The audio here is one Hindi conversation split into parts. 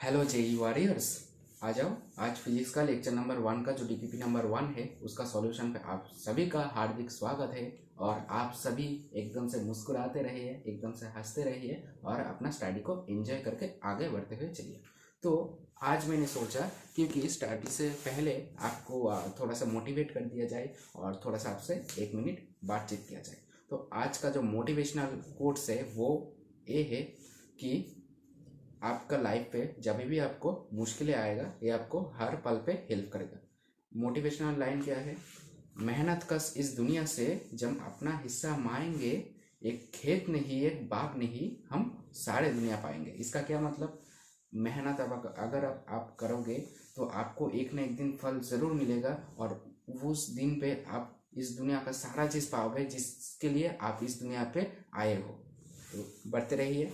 हेलो जेई वॉरियर्स, आ जाओ। आज फिजिक्स का लेक्चर नंबर 1 का जो डीपीपी नंबर 1 है उसका सॉल्यूशन पे आप सभी का हार्दिक स्वागत है। और आप सभी एकदम से मुस्कुराते रहिए, एकदम से हंसते रहिए और अपना स्टडी को एंजॉय करके आगे बढ़ते हुए चलिए। तो आज मैंने सोचा क्योंकि स्टडी से पहले आपको थोड़ा सा मोटिवेट कर दिया जाए और थोड़ा सा आपसे 1 मिनट बातचीत किया जाए। तो आज का जो मोटिवेशनल कोट्स है वो ये है कि आपका लाइफ पे जब भी आपको मुश्किलें आएगा ये आपको हर पल पे हेल्प करेगा। मोटिवेशनल लाइन क्या है? मेहनत कश इस दुनिया से जब अपना हिस्सा माएंगे, एक खेत नहीं एक बाग नहीं हम सारे दुनिया पाएंगे। इसका क्या मतलब? मेहनत अब अगर आप करोगे तो आपको एक न एक दिन फल ज़रूर मिलेगा और उस दिन पे आप इस दुनिया का सारा चीज़ पाओगे जिसके लिए आप इस दुनिया पे आए हो। तो बढ़ते रहिए।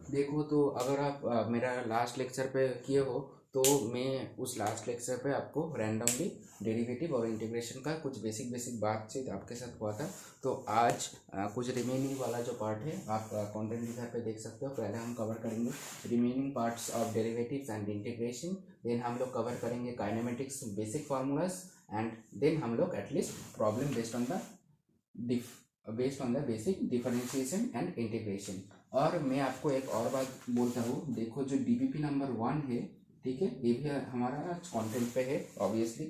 देखो, तो अगर आप मेरा लास्ट लेक्चर पे किए हो तो मैं उस लास्ट लेक्चर पे आपको रैंडमली डेरिवेटिव और इंटीग्रेशन का कुछ बेसिक बातचीत आपके साथ हुआ था। तो आज कुछ रिमेनिंग वाला जो पार्ट है आप कंटेंट लिखा पे देख सकते हो। पहले हम कवर करेंगे remaining parts of derivatives and integration, then हम लोग कवर करेंगे kinematics basic formulas, and then हम लोग at least problem based on the basic differentiation and integration. और मैं आपको एक और बात बोलता हूँ, देखो जो डीपीपी नंबर 1 है, ठीक है, ये भी हमारा कंटेंट पे है ऑब्वियसली।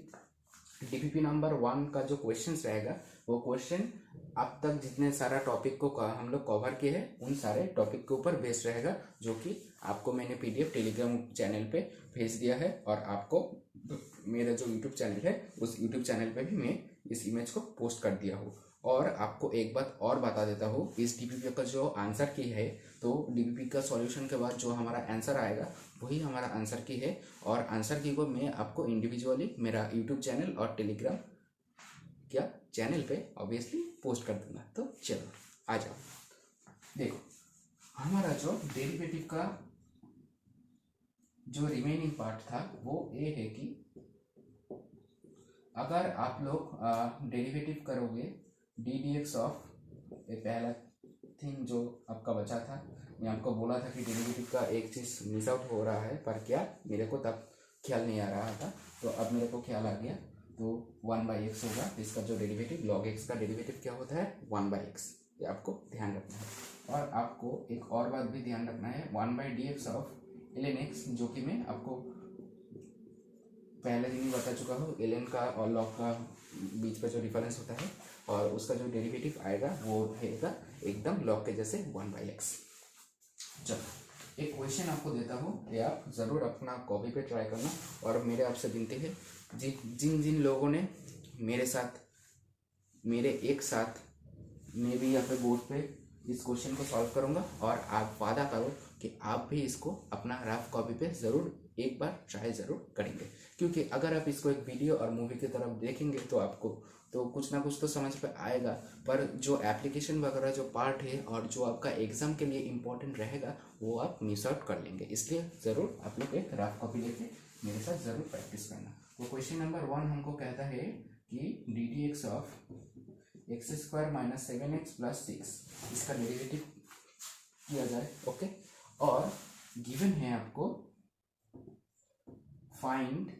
डीपीपी नंबर 1 का जो क्वेश्चंस रहेगा वो क्वेश्चन अब तक जितने सारा टॉपिक को हम लोग कवर किए हैं उन सारे टॉपिक के ऊपर बेस्ड रहेगा, जो कि आपको मैंने पीडीएफ टेलीग्राम चैनल पे भेज दिया है। और आपको मेरा जो यूट्यूब चैनल है उस यूट्यूब चैनल पे भी मैं इस इमेज को पोस्ट कर दिया हूँ। और आपको एक बात और बता देता हूँ, इस डीपीपी का जो आंसर की है, तो डीपीपी का सॉल्यूशन के बाद जो हमारा आंसर आएगा वही हमारा आंसर की है। और आंसर की को मैं आपको इंडिविजुअली मेरा यूट्यूब चैनल और टेलीग्राम क्या चैनल पे ऑब्वियसली पोस्ट कर दूंगा। तो चलो आ जाओ। देखो, हमारा जो डेरिवेटिव का जो रिमेनिंग पार्ट था वो ये है कि अगर आप लोग डेरिवेटिव करोगे डी डी एक्स ऑफ, ये पहला थिंग जो आपका बचा था, मैं आपको बोला था कि डेरिवेटिव का एक चीज़ मिस आउट हो रहा है, पर क्या मेरे को तब ख्याल नहीं आ रहा था, तो अब मेरे को ख्याल आ गया। तो 1/x होगा, इसका जो डेरिवेटिव लॉग एक्स का डेरिवेटिव क्या होता है 1/x, ये आपको ध्यान रखना है। और आपको एक और बात भी ध्यान रखना है, 1/dx ऑफ ln x, जो कि मैं आपको पहले दिन ही बता चुका हूँ। ln का और लॉग का बीच का जो डिफरेंस होता है और उसका जो डेरिवेटिव आएगा वो रहेगा एकदम लॉग के जैसे 1/x। चलो एक क्वेश्चन आपको देता हूँ, ये आप ज़रूर अपना कॉपी पे ट्राई करना। और मेरे आपसे विनती है, जिन जिन लोगों ने मेरे एक साथ मैं भी यहाँ पे बोर्ड पे इस क्वेश्चन को सॉल्व करूँगा, और आप वादा करो कि आप भी इसको अपना रफ कॉपी पे ज़रूर एक बार ट्राई ज़रूर करेंगे। क्योंकि अगर आप इसको एक वीडियो और मूवी की तरफ देखेंगे तो आपको तो कुछ ना कुछ तो समझ पे आएगा, पर जो एप्लीकेशन वगैरह जो पार्ट है और जो आपका एग्ज़ाम के लिए इम्पोर्टेंट रहेगा वो आप मिस आउट कर लेंगे। इसलिए ज़रूर आप लोग एक रफ कॉपी लेके मेरे साथ ज़रूर प्रैक्टिस करना। तो क्वेश्चन नंबर 1 हमको कहता है कि d d x of x² - 7x + 6 इसका डेरिवेटिव किया जाए। ओके, और गिवन है आपको फाइंड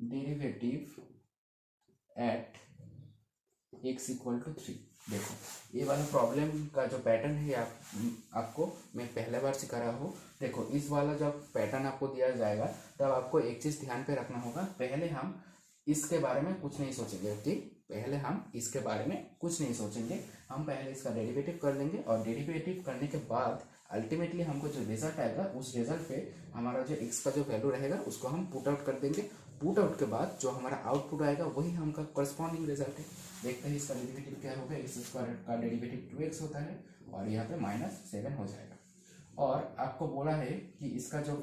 डेरिवेटिव एट x = 3। देखो, ये वाला प्रॉब्लम का जो पैटर्न है आपको मैं पहले बार सिखा रहा हूँ। देखो, इस वाला जब पैटर्न आपको दिया जाएगा तब आपको एक चीज़ ध्यान पे रखना होगा, पहले हम इसके बारे में कुछ नहीं सोचेंगे। ठीक, पहले हम इसके बारे में कुछ नहीं सोचेंगे, हम पहले इसका डेरिवेटिव कर लेंगे और डेरिवेटिव करने के बाद अल्टीमेटली हमको जो रिजल्ट आएगा उस रिजल्ट पे हमारा जो x का जो वैल्यू रहेगा उसको हम पुट आउट कर देंगे। पुट आउट के बाद जो हमारा आउटपुट आएगा वही हमका करस्पॉन्डिंग रिजल्ट है। देखते हैं इसका डेरिवेटिव क्या होगा। x² का डेरिवेटिव 2x होता है और यहाँ पे -7 हो जाएगा। और आपको बोला है कि इसका जो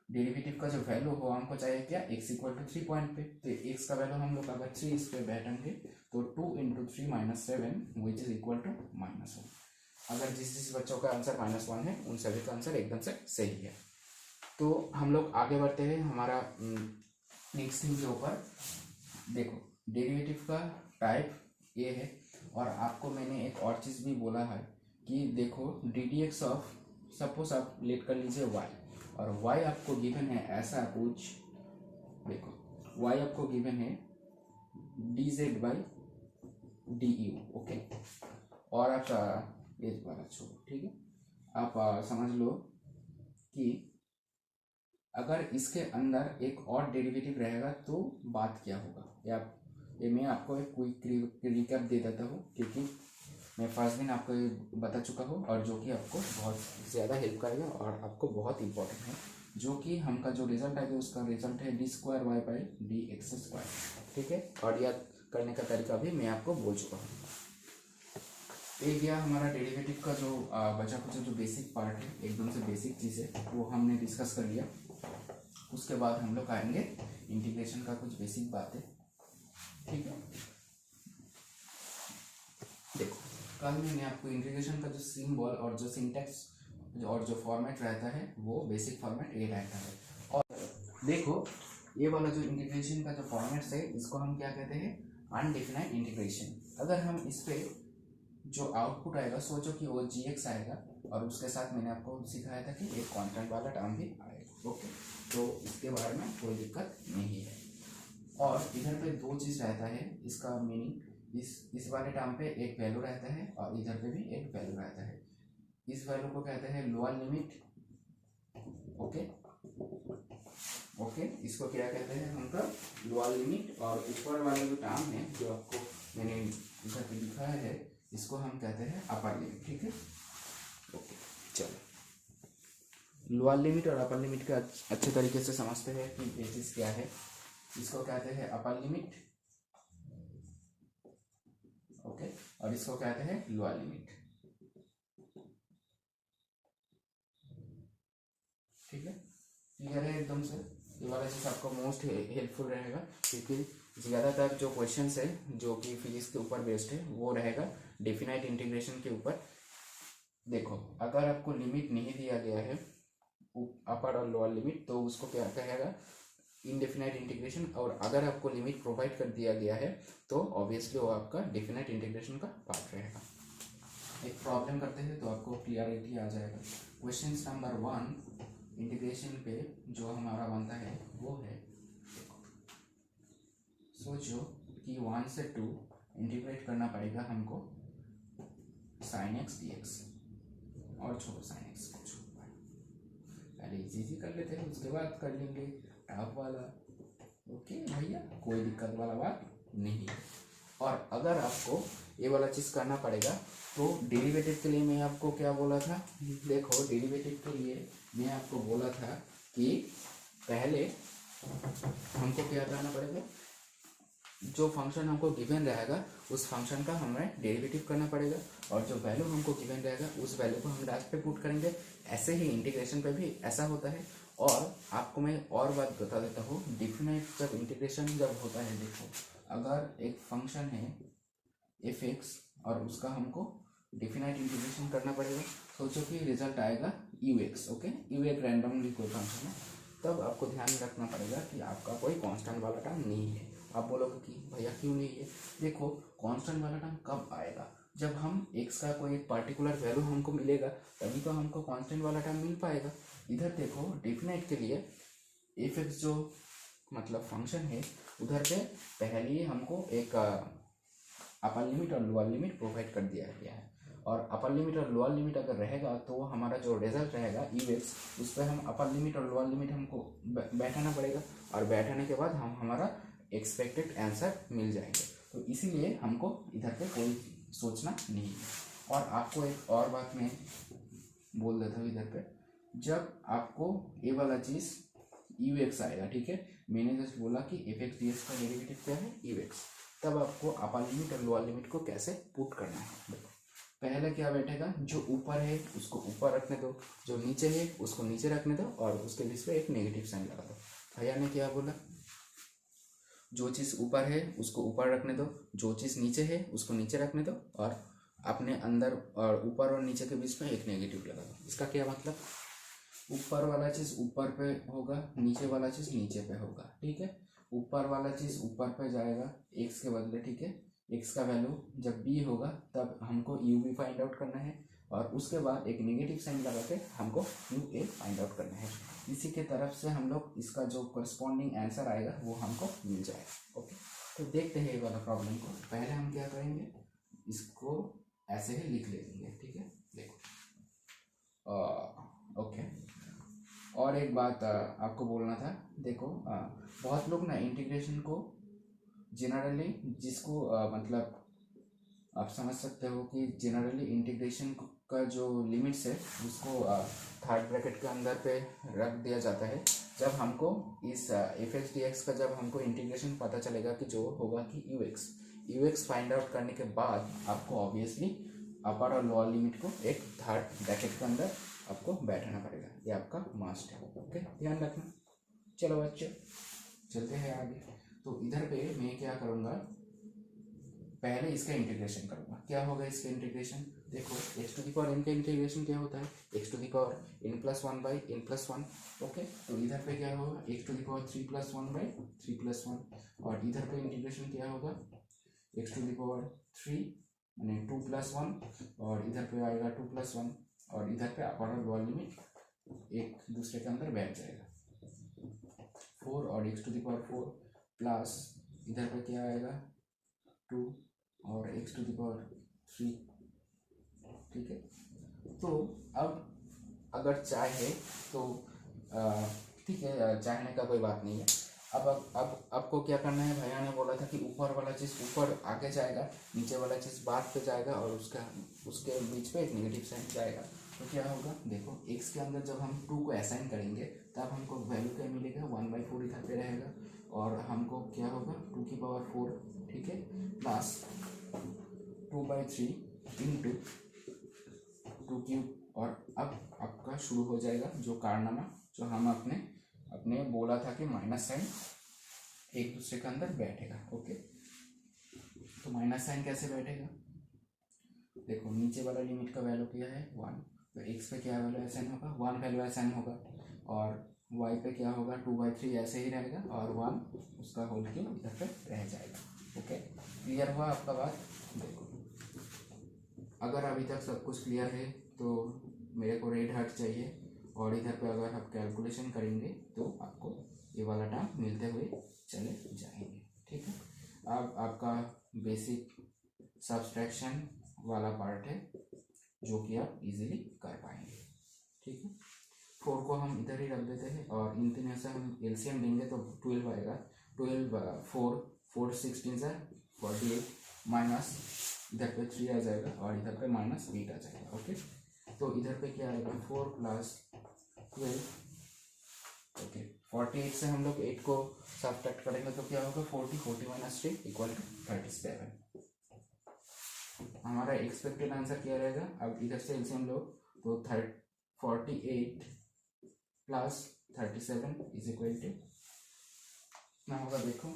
डेरिवेटिव का जो वैल्यू हो हमको चाहिए क्या, x = 3 पॉइंट पे। तो x का वैल्यू हम लोग अगर 3 इस पे बैठेंगे तो 2 × 3 - 7 विच इज इक्वल टू -1। अगर जिस बच्चों का आंसर -1 है उन सभी का आंसर एकदम से सही है। तो हम लोग आगे बढ़ते हैं हमारा नेक्स्ट थिंग के ऊपर। देखो, डेरिवेटिव का टाइप ये है, और आपको मैंने एक और चीज़ भी बोला है कि देखो D d x of suppose आप लेट कर लीजिए y, और y आपको गिवन है ऐसा कुछ, देखो y आपको गिवन है dz/du, ओके। और आप ये वाला छोड़ो, ठीक है। आप समझ लो कि अगर इसके अंदर एक और डेरिवेटिव रहेगा तो बात क्या होगा, ये मैं आपको एक क्विक रिकैप दे देता हूँ, क्योंकि मैं फर्स्ट दिन आपको ये बता चुका हूँ और जो कि आपको बहुत ज़्यादा हेल्प करेगा और आपको बहुत इंपॉर्टेंट है। जो कि हमका जो रिजल्ट आएगा उसका रिजल्ट है d²y/dx², ठीक है। और याद करने का तरीका भी मैं आपको बोल चुका हूँ। एक गया हमारा डेरिवेटिव का जो बचा कुछ जो बेसिक पार्ट है, एकदम से बेसिक चीज़ है, वो हमने डिस्कस कर लिया। उसके बाद हम लोग आएंगे इंटीग्रेशन का कुछ बेसिक बातें, ठीक है। देखो कल मैंने आपको इंटीग्रेशन का जो सिंबल और जो सिंटैक्स और जो फॉर्मेट रहता है वो बेसिक फॉर्मेट ये रहता है। और देखो ये वाला जो इंटीग्रेशन का जो फॉर्मेट्स है इसको हम क्या कहते हैं, अनडिफाइंड इंटीग्रेशन। अगर हम इस पे जो आउटपुट आएगा, सोचो कि वो gx आएगा और उसके साथ मैंने आपको सिखाया था कि एक कांस्टेंट वाला टर्म भी आएगा, ओके। तो इसके बारे में कोई दिक्कत नहीं है। और इधर पे दो चीज़ रहता है, इसका मीनिंग इस वाले टर्म पे एक वैल्यू रहता है और इधर पे भी एक वैल्यू रहता है। इस वैल्यू को कहते हैं लोअर लिमिट, ओके ओके। इसको क्या कहते हैं हमका लोअर लिमिट। और ऊपर वाला जो टर्म है जो आपको मैंने इधर पे दिखाया है इसको हम कहते हैं अपर लिमिट, ठीक है, ओके। चलो लोअर लिमिट और अपर लिमिट का अच्छे तरीके से समझते हैं कि ये चीज़ क्या है। इसको कहते हैं अपर लिमिट, ओके, और इसको कहते हैं लोअर लिमिट, ठीक है। क्लियर है एकदम से। ये वाला चीज़ आपको मोस्ट हेल्पफुल रहेगा, क्योंकि ज़्यादातर जो क्वेश्चंस है जो कि फिजिक्स के ऊपर बेस्ड है वो रहेगा डेफिनाइट इंटीग्रेशन के ऊपर। देखो अगर आपको लिमिट नहीं दिया गया है अपर और लोअर लिमिट तो उसको क्या कहेगा, इनडेफिनाइट इंटीग्रेशन। और अगर आपको लिमिट प्रोवाइड कर दिया गया है तो ऑब्वियसली वो आपका डेफिनाइट इंटीग्रेशन का पार्ट रहेगा। एक प्रॉब्लम करते हैं तो आपको क्लियरिटी आ जाएगा। क्वेश्चन नंबर 1 इंटीग्रेशन पे जो हमारा बनता है वो है, सोचो कि 1 से 2 इंटीग्रेट करना पड़ेगा हमको sin x dx, और छोड़ो sin x को छोड़ो, पहले इजी कर लेते हैं उसके बाद कर लेंगे टफ वाला, ओके भैया, कोई दिक्कत वाला बात नहीं है। और अगर आपको ये वाला चीज़ करना पड़ेगा तो डेरिवेटिव के लिए मैं आपको क्या बोला था, देखो डेरिवेटिव के लिए मैं आपको बोला था कि पहले हमको क्या करना पड़ेगा, जो फंक्शन हमको गिवन रहेगा उस फंक्शन का हमें डेरिवेटिव करना पड़ेगा, और जो वैल्यू हमको गिवन रहेगा उस वैल्यू को हम लास्ट पे पुट करेंगे। ऐसे ही इंटीग्रेशन पे भी ऐसा होता है। और आपको मैं और बात बता देता हूँ, डिफिनाइट जब इंटीग्रेशन जब होता है, देखो अगर एक फंक्शन है f(x) और उसका हमको डिफिनाइट इंटीग्रेशन करना पड़ेगा, सोचो कि रिजल्ट आएगा ux, ओके। u एक रैंडमली कोई फंक्शन है, तब आपको ध्यान रखना पड़ेगा कि आपका कोई कांस्टेंट वाला टर्म नहीं है। आप बोलोगे कि भैया क्यों नहीं है, देखो कांस्टेंट वाला टर्म कब आएगा, जब हम x का कोई एक पर्टिकुलर वैल्यू हमको मिलेगा तभी तो हमको कांस्टेंट वाला टर्म मिल पाएगा। इधर देखो डेफिनाइट के लिए f(x) जो मतलब फंक्शन है उधर पे पहले ही हमको एक अपर लिमिट और लोअर लिमिट प्रोवाइड कर दिया गया है। और अपर लिमिट और लोअर लिमिट अगर रहेगा तो हमारा जो रिजल्ट रहेगा ux, उस पर हम अपर लिमिट और लोअर लिमिट हमको बैठाना पड़ेगा, और बैठाने के बाद हम हमारा एक्सपेक्टेड आंसर मिल जाएंगे। तो इसीलिए हमको इधर पे कोई सोचना नहीं है। और आपको एक और बात मैं बोल देता हूँ, इधर पे जब आपको ये वाला चीज़ ux आएगा, ठीक है, मैंने जस्ट बोला कि f(x) dx का डेरिवेटिव क्या है ux, तब आपको अपर लिमिट और लोअर लिमिट को कैसे पुट करना है। देखो पहले क्या बैठेगा, जो ऊपर है उसको ऊपर रखने दो, जो नीचे है उसको नीचे रखने दो, और उसके बीच पे एक नेगेटिव साइन लगा दो। भैया ने क्या बोला, जो चीज़ ऊपर है उसको ऊपर रखने दो, जो चीज़ नीचे है उसको नीचे रखने दो, और अपने अंदर और ऊपर और नीचे के बीच में एक नेगेटिव लगा दो। इसका क्या मतलब, ऊपर वाला चीज़ ऊपर पे होगा, नीचे वाला चीज़ नीचे पे होगा, ठीक है। ऊपर वाला चीज़ ऊपर पे जाएगा x के बदले, ठीक है। x का वैल्यू जब b होगा तब हमको u भी फाइंड आउट करना है, और उसके बाद एक नेगेटिव साइन लगा के हमको क्यू ए फाइंड आउट करना है। इसी के तरफ से हम लोग इसका जो करस्पॉन्डिंग आंसर आएगा वो हमको मिल जाएगा। ओके, तो देखते हैं ये वाला प्रॉब्लम को। पहले हम क्या करेंगे, इसको ऐसे ही लिख लेंगे। ठीक है, देखो ओके। और एक बात आपको बोलना था, देखो बहुत लोग ना इंटीग्रेशन को जनरली, जिसको मतलब आप समझ सकते हो कि जनरली इंटीग्रेशन का जो लिमिट्स है उसको थर्ड ब्रैकेट के अंदर पे रख दिया जाता है। जब हमको इस एफ एक्स डी एक्स का जब हमको इंटीग्रेशन पता चलेगा कि जो होगा कि यू एक्स फाइंड आउट करने के बाद आपको ऑब्वियसली अपर और लोअर लिमिट को एक थर्ड ब्रैकेट के अंदर आपको बैठाना पड़ेगा, ये आपका मस्ट है। ओके, ध्यान रखना। चलो बच्चों चलते हैं आगे। तो इधर पे मैं क्या करूँगा, पहले इसका इंटीग्रेशन करूँगा। क्या होगा इसका इंटीग्रेशन, देखो x to the power n का इंटीग्रेशन क्या होता है, x to the power n plus one by n plus one. Okay, तो इधर पे क्या होगा, x to the power three plus one by three plus one. और इधर पे इंटीग्रेशन क्या होगा, x to the power three यानी टू प्लस वन, और इधर पे आएगा टू प्लस वन, और इधर पे अपर और लोअर लिमिट एक दूसरे के अंदर बैठ जाएगा, फोर और x to the power four plus इधर पे क्या आएगा टू और x to the power three. ठीक है, तो अब अगर चाहे तो ठीक है, चाहने का कोई बात नहीं है। अब आपको क्या करना है, भैया ने बोला था कि ऊपर वाला चीज़ ऊपर आगे जाएगा, नीचे वाला चीज़ बाद पे जाएगा, और उसके बीच पे एक नेगेटिव साइन जाएगा। तो क्या होगा, देखो एक्स के अंदर जब हम टू को असाइन करेंगे तब हमको वैल्यू क्या मिलेगा, वन बाई फोर इधर पे रहेगा, और हमको क्या होगा टू की पावर फोर, ठीक है, plus two by three into two cube. और अब आपका शुरू हो जाएगा जो कारनामा, जो हम अपने बोला था कि माइनस साइन एक दूसरे के अंदर बैठेगा। ओके, तो माइनस साइन कैसे बैठेगा, देखो नीचे वाला लिमिट का वैल्यू क्या है वन, तो एक्स पे क्या वैल्यू असाइन होगा, वन वैल्यू असाइन होगा, और वाई पे क्या होगा टू बाई थ्री ऐसे ही रहेगा, और वन उसका होल क्यूब इधर पे रह जाएगा। ओके, क्लियर हुआ आपका बात। देखो अगर अभी तक सब कुछ क्लियर है तो मेरे को रेड हार्ट चाहिए, और इधर पे अगर आप कैलकुलेशन करेंगे तो आपको ये वाला टर्म मिलते हुए चले जाएंगे। ठीक है, अब आपका बेसिक सब्सट्रैक्शन वाला पार्ट है जो कि आप इजीली कर पाएंगे। ठीक है, फोर को हम इधर ही रख देते हैं, और इन तीनों से हम एलसीएम लेंगे तो 12 आएगा। 12 फोर 16 से 48 माइनस इधर पे 3 आ जाएगा, और इधर पे माइनस 8 आ जाएगा। ओके, तो इधर पे क्या आएगा 4 प्लस 12। ओके, 48 से हम लोग 8 को सब्ट्रैक्ट करेंगे तो क्या होगा 40 माइनस 3 इक्वल टू 37। हमारा एक्सपेक्टेड आंसर क्या रहेगा, अब इधर से एलसीएम लो तो 48 प्लस 37 इज इक्वल टू कितना होगा, देखो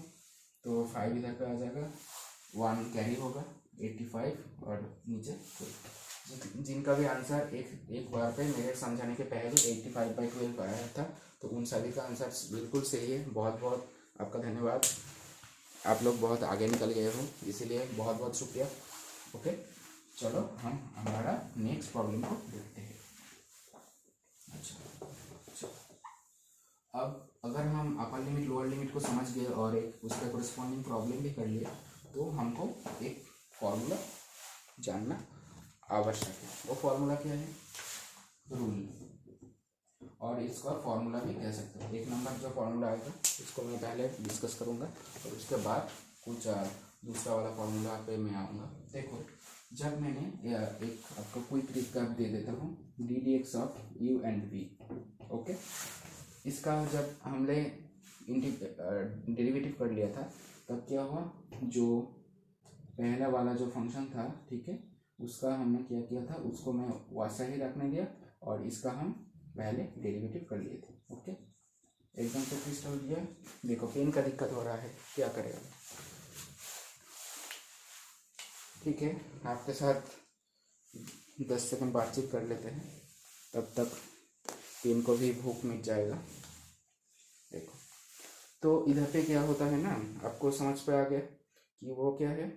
तो 5 इधर पे आ जाएगा, 1 कैरी होगा 85, और नीचे 12। जिनका भी आंसर एक बार पे मेरे समझाने के पहले 85/12 आया था, तो उन सभी का आंसर बिल्कुल सही है। बहुत बहुत आपका धन्यवाद, आप लोग बहुत आगे निकल गए हो, इसीलिए बहुत बहुत शुक्रिया। ओके, चलो हम हमारा नेक्स्ट प्रॉब्लम को देखते हैं। अच्छा, अब अगर हम अपर लिमिट लोअर लिमिट को समझ गए और एक उसका कोरिस्पॉन्डिंग प्रॉब्लम भी कर लिए, तो हमको एक फॉर्मूला जानना आवश्यक है। वो फॉर्मूला क्या है, रूल, और इसका फॉर्मूला भी कह सकते हो। एक नंबर जो फॉर्मूला आएगा उसको मैं पहले डिस्कस करूँगा, और उसके बाद कुछ दूसरा वाला फॉर्मूला पे मैं आऊँगा। देखो, जब मैंने एक आपको क्विक रिकैप दे देता हूँ, d d x of u and v. Okay, इसका जब हमने डेरिवेटिव कर लिया था तब क्या हुआ, जो पहला वाला जो फंक्शन था, ठीक है, उसका हमने क्या किया था, उसको मैं वैसा ही रखने दिया, और इसका हम पहले डेरिवेटिव कर लिए थे। ओके, एकदम से क्रिस्टल दिया। देखो पेन का दिक्कत हो रहा है, क्या करेगा। ठीक है, आपके साथ 10 सेकंड बातचीत कर लेते हैं, तब तक पेन को भी भूख मिट जाएगा। देखो, तो इधर पे क्या होता है ना, आपको समझ पे आ गया कि वो क्या है,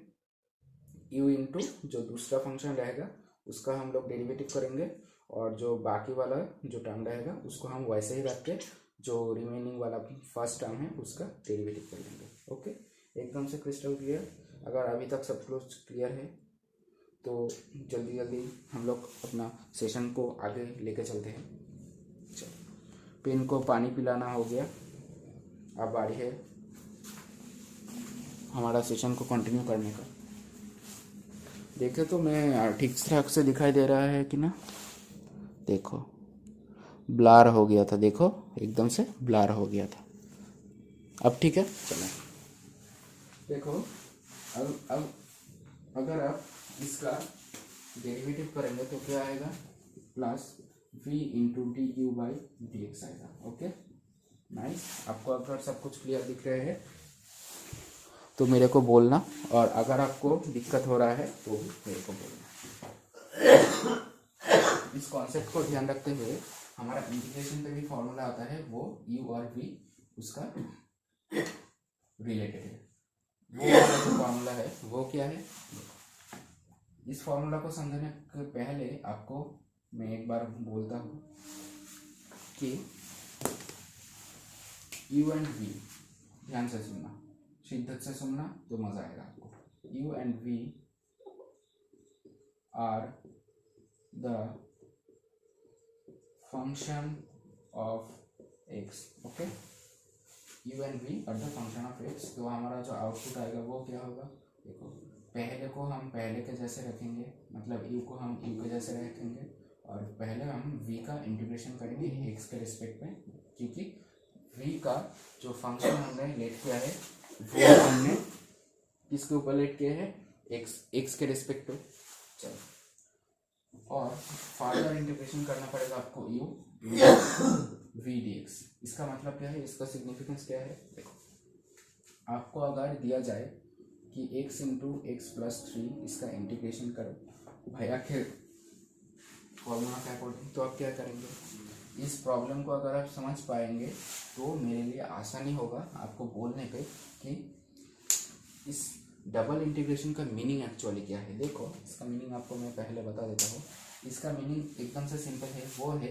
u इंटू जो दूसरा फंक्शन रहेगा उसका हम लोग डेरिवेटिव करेंगे, और जो बाकी वाला जो टर्म रहेगा उसको हम वैसे ही रख के जो रिमेनिंग वाला फर्स्ट टर्म है उसका डेरिवेटिव कर लेंगे। ओके, एकदम से क्रिस्टल क्लियर। अगर अभी तक सब कुछ क्लियर है तो जल्दी जल्दी हम लोग अपना सेशन को आगे लेके चलते हैं। चलो, पेन को पानी पिलाना हो गया, अब बारी है हमारा सेशन को कंटिन्यू करने का। देखे तो मैं ठीक ठाक से दिखाई दे रहा है कि ना? देखो ब्लर हो गया था, देखो एकदम से ब्लर हो गया था। अब ठीक है, चलो देखो। अब अगर आप इसका डेरिवेटिव करेंगे तो क्या आएगा? Plus v into d u by d x आएगा। Okay nice. आपको अगर सब कुछ क्लियर दिख रहे हैं तो मेरे को बोलना, और अगर आपको दिक्कत हो रहा है तो भी मेरे को बोलना। इस कॉन्सेप्ट को ध्यान रखते हुए हमारा इंटीग्रेशन पे भी फॉर्मूला आता है, वो u और v उसका रिलेटेड है। वो वाला जो फॉर्मूला है वो क्या है? इस फॉर्मूला को समझने के पहले आपको मैं एक बार बोलता हूँ कि u एंड v, ध्यान से सुनना, शिद्दत से सुनना तो मजा आएगा आपको। u and v are the function of x। Okay, u and v are the function of x। तो हमारा जो आउटपुट आएगा वो क्या होगा? देखो, पहले को हम पहले के जैसे रखेंगे, मतलब u को हम u के जैसे रखेंगे, और पहले हम v का इंटीग्रेशन करेंगे x के रिस्पेक्ट में, क्योंकि v का जो फंक्शन हमने लेट किया है वो हमने किसके ऊपर लेट किया है? x के रिस्पेक्ट पे। चलो, और फर्दर इंटीग्रेशन करना पड़ेगा आपको u v dx। इसका मतलब क्या है? इसका सिग्निफिकेंस क्या है? देखो, आपको अगर दिया जाए कि x इंटू एक्स प्लस 3 इसका इंटीग्रेशन करो भैया के फॉर्मूला के अकॉर्डिंग, तो आप क्या करेंगे? इस प्रॉब्लम को अगर आप समझ पाएंगे तो मेरे लिए आसानी होगा आपको बोलने पे कि इस डबल इंटीग्रेशन का मीनिंग एक्चुअली क्या है। देखो, इसका मीनिंग आपको मैं पहले बता देता हूँ। इसका मीनिंग एकदम से सिंपल है, वो है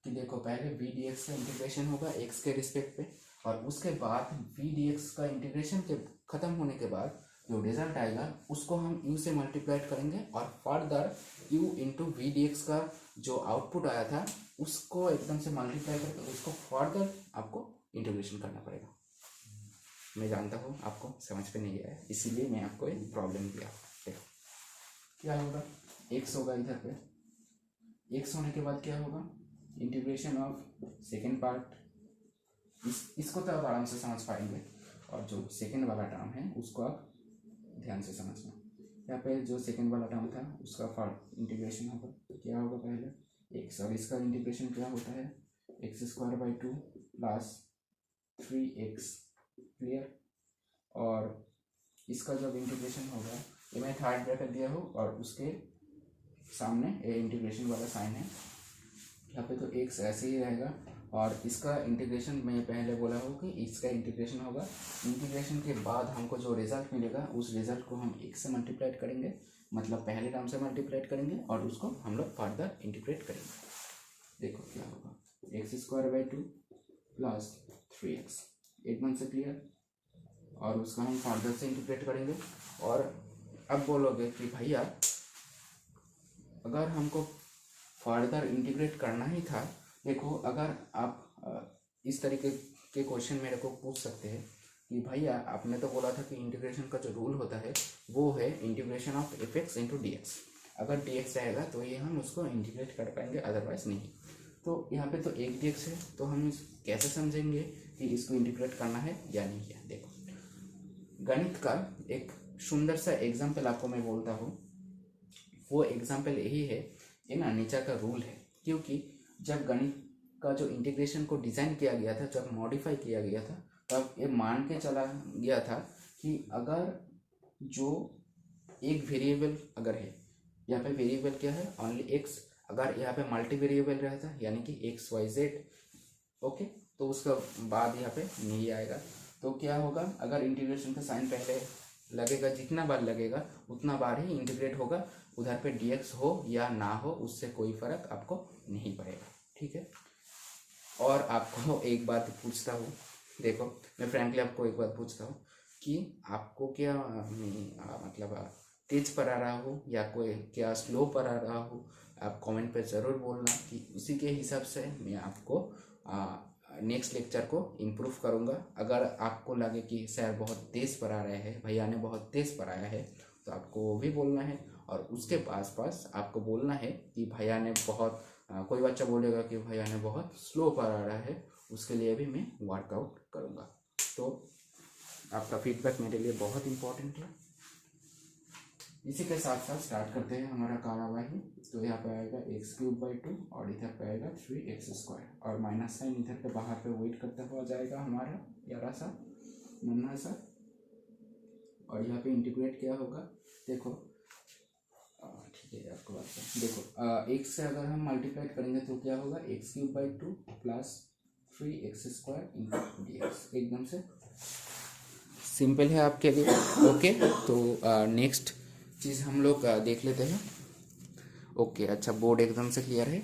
कि देखो, पहले v dx का इंटीग्रेशन होगा x के रिस्पेक्ट पे, और उसके बाद v dx का इंटीग्रेशन के खत्म होने के बाद जो रिजल्ट आएगा उसको हम u से मल्टीप्लाई करेंगे, और further u into v d x का जो आउटपुट आया था उसको एकदम से मल्टीप्लाई करके उसको फर्दर आपको इंटीग्रेशन करना पड़ेगा। मैं जानता हूँ आपको समझ पे नहीं आया, इसीलिए मैं आपको एक प्रॉब्लम दिया। देखो क्या होगा, x होगा इधर पे, x होने के बाद क्या होगा? इंटीग्रेशन ऑफ सेकेंड पार्ट, इसको तो आप आराम से समझ पाएंगे, और जो सेकेंड वाला टर्म है उसको आप ध्यान से समझना। यहाँ पे जो सेकेंड वाला टर्म था उसका इंटीग्रेशन होगा, क्या होगा? पहले x, और इसका इंटीग्रेशन क्या होता है? X square by 2 plus 3x। Clear? और इसका जब इंटीग्रेशन होगा, ये मैं थर्ड ब्रैकेट दिया हूँ और उसके सामने ए इंटीग्रेशन वाला साइन है, यहाँ पे तो x ऐसे ही रहेगा, और इसका इंटीग्रेशन मैं पहले बोला हूँ कि इसका इंटीग्रेशन होगा। इंटीग्रेशन के बाद हमको जो रिजल्ट मिलेगा उस रिजल्ट को हम x से मल्टीप्लाई करेंगे, मतलब पहले टर्म से मल्टीप्लाई करेंगे, और उसको हम लोग फर्दर इंटीग्रेट करेंगे। देखो क्या होगा, x square by 2 plus 3x, एकदम से क्लियर। और उसका हम फर्दर से इंटीग्रेट करेंगे। और अब बोलोगे कि भैया अगर हमको फर्दर इंटीग्रेट करना ही था, देखो अगर आप इस तरीके के क्वेश्चन मेरे को पूछ सकते हैं कि भैया आपने तो बोला था कि इंटीग्रेशन का जो रूल होता है वो है integration of F x into D x. अगर डी एक्स रहेगा तो ये हम उसको इंटीग्रेट कर पाएंगे, अदरवाइज नहीं। तो यहाँ पे तो एक डी एक्स है, तो हम कैसे समझेंगे कि इसको इंटीग्रेट करना है या नहीं है? देखो, गणित का एक सुंदर सा एग्जाम्पल आपको मैं बोलता हूँ। वो एग्जाम्पल यही है, ये ना नीचे का रूल है, क्योंकि जब गणित का जो इंटीग्रेशन को डिज़ाइन किया गया था, जब मॉडिफाई किया गया था, तब ये मान के चला गया था कि अगर जो एक वेरिएबल अगर है, यहाँ पे वेरिएबल क्या है? Only x. अगर यहाँ पे मल्टी वेरिएबल रहता यानी कि एक्स वाई जेड, ओके, तो उसका बाद यहाँ पे नहीं आएगा। तो क्या होगा, अगर इंटीग्रेशन का साइन पहले लगेगा, जितना बार लगेगा उतना बार ही इंटीग्रेट होगा, उधर पे dx हो या ना हो उससे कोई फर्क आपको नहीं पड़ेगा, ठीक है। और आपको एक बात पूछता हूँ, देखो मैं फ्रैंकली आपको एक बात पूछता हूँ कि आपको क्या मतलब तेज पर आ रहा हो या कोई क्या स्लो पर आ रहा हो, आप कमेंट पे ज़रूर बोलना कि उसी के हिसाब से मैं आपको नेक्स्ट लेक्चर को इम्प्रूव करूँगा। अगर आपको लगे कि सर बहुत तेज़ पर आ रहे हैं, भैया ने बहुत तेज़ पर आया है, तो आपको वो भी बोलना है। और उसके पास पास आपको बोलना है कि भैया ने बहुत कोई बच्चा बोलेगा कि भैया ने बहुत स्लो पर आ रहा है, उसके लिए भी मैं वर्कआउट करूँगा। तो आपका फीडबैक मेरे लिए बहुत इम्पोर्टेंट है। इसी के साथ साथ स्टार्ट करते हैं हमारा कार्यवाही। तो यहाँ पे आएगा x³ 2 और इधर पे आएगा 3x² और माइनस साइन इधर पे बाहर पे वेट करता हुआ जाएगा हमारा यारा सा नन्हा सा। और यहाँ पे इंटीग्रेट क्या होगा, देखो ठीक है आपको बात है, देखो x से अगर हम मल्टीप्लाइड करेंगे तो क्या होगा, x³ 2 plus 3x² into dx। एकदम से सिंपल है आपके लिए, ओके। तो नेक्स्ट चीज़ हम लोग देख लेते हैं। ओके अच्छा, बोर्ड एकदम से क्लियर है।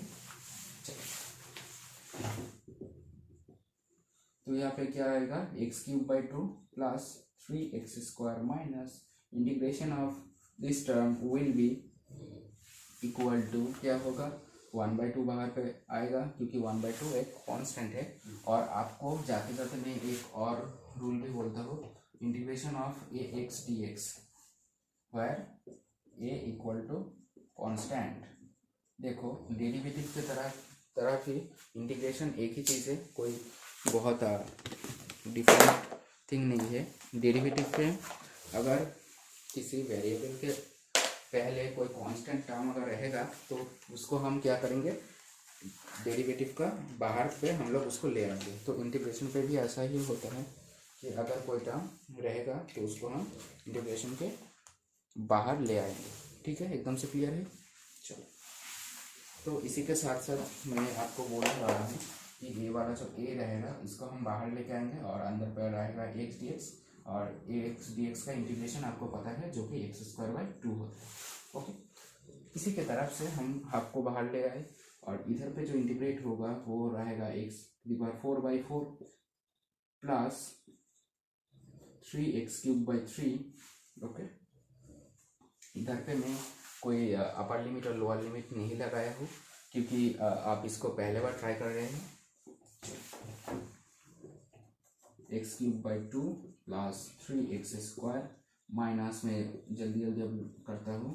तो यहाँ पे क्या आएगा, x³ 2 plus 3x² minus integration of this term will be equal to क्या होगा, 1/2 बाहर पे आएगा क्योंकि 1/2 एक कांस्टेंट है। और आपको जाते जाते मैं एक और रूल भी बोलता हूँ, integration of ax dx where a equal to constant. देखो डेरिवेटिव के तरह ही इंटीग्रेशन एक ही चीज़ है, कोई बहुत डिफरेंट थिंग नहीं है। डेरिवेटिव पे अगर किसी वेरिएबल के पहले कोई कांस्टेंट टर्म अगर रहेगा तो उसको हम क्या करेंगे, डेरिवेटिव का बाहर पे हम लोग उसको ले आएंगे। तो इंटीग्रेशन पे भी ऐसा ही होता है कि अगर कोई टर्म रहेगा तो उसको हम इंटीग्रेशन के बाहर ले आएंगे, ठीक है। एकदम से क्लियर है। चलो, तो इसी के साथ साथ मैं आपको बोल रहा हूँ कि ये वाला जो a रहेगा इसको हम बाहर लेके आएंगे और अंदर पर रहेगा x dx और ax dx का इंटीग्रेशन आपको पता है जो कि x² 2 होता है, ओके। इसी के तरफ से हम आपको बाहर ले आए और इधर पे जो इंटीग्रेट होगा वो रहेगा x⁴/4 प्लस 3x³ 3, ओके। इधर पे मैं कोई अपर लिमिट और लोअर लिमिट नहीं लगाया हूँ क्योंकि आप इसको पहले बार ट्राई कर रहे हैं। x³ 2 प्लस 3x² माइनस में जल्दी जल्दी अब करता हूँ,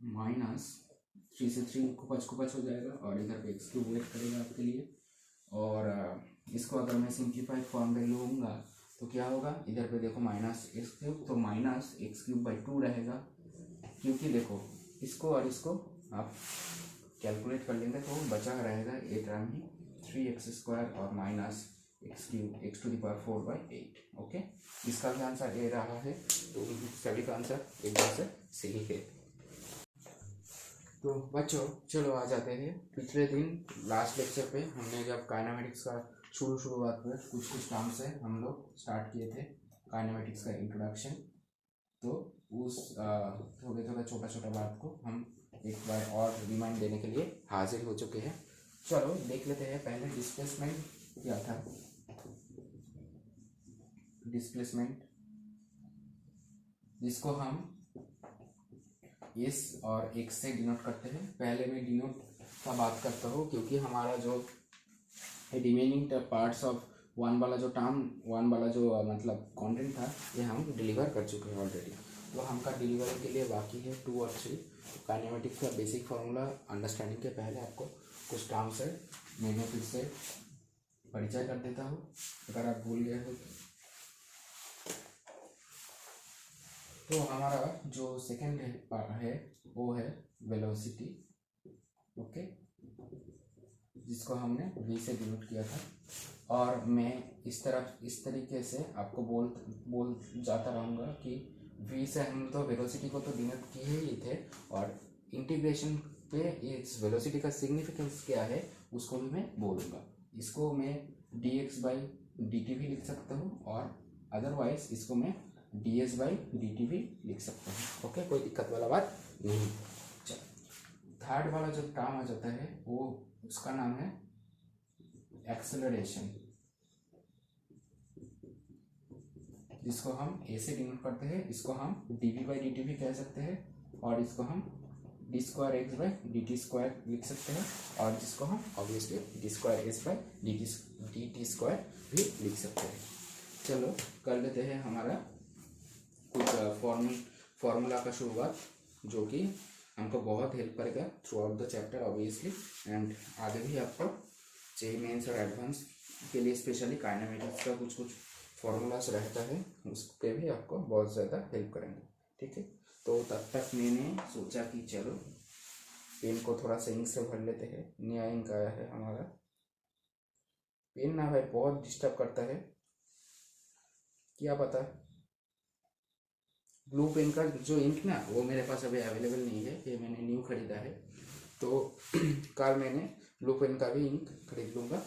माइनस 3 से 3 कुपच हो जाएगा और इधर पे x³ वेट करेगा आपके लिए। और इसको अगर मैं सिंप्लीफाइड फॉर्म में लूँगा तो क्या होगा, इधर पे देखो -x³, तो -x³ 2 रहेगा क्योंकि देखो इसको और इसको आप कैलकुलेट कर लेंगे तो बचा रहेगा ए टर्म ही 3x² और माइनस x⁴/8, ओके। इसका भी आंसर ए रहा है, तो सभी का आंसर एकदम से सही है। तो बच्चों चलो आ जाते हैं, पिछले दिन लास्ट लेक्चर पे हमने जब काइनेमेटिक्स का शुरुआत में कुछ टर्म से हम लोग स्टार्ट किए थे काइनेमेटिक्स का इंट्रोडक्शन। तो उस थोड़ा छोटा बात को हम एक बार और रिमाइंड देने के लिए हाजिर हो चुके हैं। चलो देख लेते हैं पहले डिस्प्लेसमेंट क्या था। डिस्प्लेसमेंट जिसको हम इस और x से डिनोट करते हैं। पहले मैं डिनोट का बात करता हूँ क्योंकि हमारा जो रिमेनिंग पार्ट्स ऑफ वन वाला जो मतलब कंटेंट था ये हम डिलीवर कर चुके हैं ऑलरेडी। तो हमका डिलीवरी के लिए बाकी है 2 और 3। काइनेमेटिक्स का बेसिक फार्मूला अंडरस्टैंडिंग के पहले आपको कुछ टर्म्स है मैंने फिर से परिचय कर देता हूँ अगर आप भूल गए हो। तो हमारा जो सेकेंड है वो है वेलोसिटी, ओके, जिसको हमने v से डिनोट किया था। और मैं इस तरीके से आपको बोल जाता रहूँगा कि v से हम तो वेलोसिटी को तो डिनोट किए ही थे और इंटीग्रेशन पे इस वेलोसिटी का सिग्निफिकेंस क्या है उसको भी मैं बोलूँगा। इसको मैं dx/dt भी लिख सकता हूँ और अदरवाइज इसको मैं ds/dt भी लिख सकता हूँ, ओके। कोई दिक्कत वाला बात नहीं। थर्ड वाला जो टर्म आ जाता है वो उसका नाम है एक्सेलरेशन, जिसको हम ए से डिनोट करते हैं। इसको हम dv बाई dt भी कह सकते हैं, और इसको हम D square x by D T square लिख सकते हैं, और जिसको हम obviously D square S by D T square भी लिख सकते हैं। चलो कर लेते हैं हमारा कुछ फॉर्मूला का शुरुआत, जो कि हमको बहुत हेल्प करेगा through out the chapter obviously, and आगे भी आपको जेईई मेंस और एडवांस के लिए स्पेशली काइनेमेटिक्स का कुछ फॉर्मूलास रहता है, उसके भी आपको बहुत ज़्यादा हेल्प करेंगे। ठीक है, तो तब तक मैंने सोचा कि चलो पेन को थोड़ा सा इंक से भर लेते हैं। नया इंक आया है हमारा। पेन ना भाई बहुत डिस्टर्ब करता है, क्या पता। ब्लू पेन का जो इंक ना वो मेरे पास अभी अवेलेबल नहीं है, ये मैंने न्यू खरीदा है, तो कल मैंने ब्लू पेन का भी इंक खरीद लूँगा।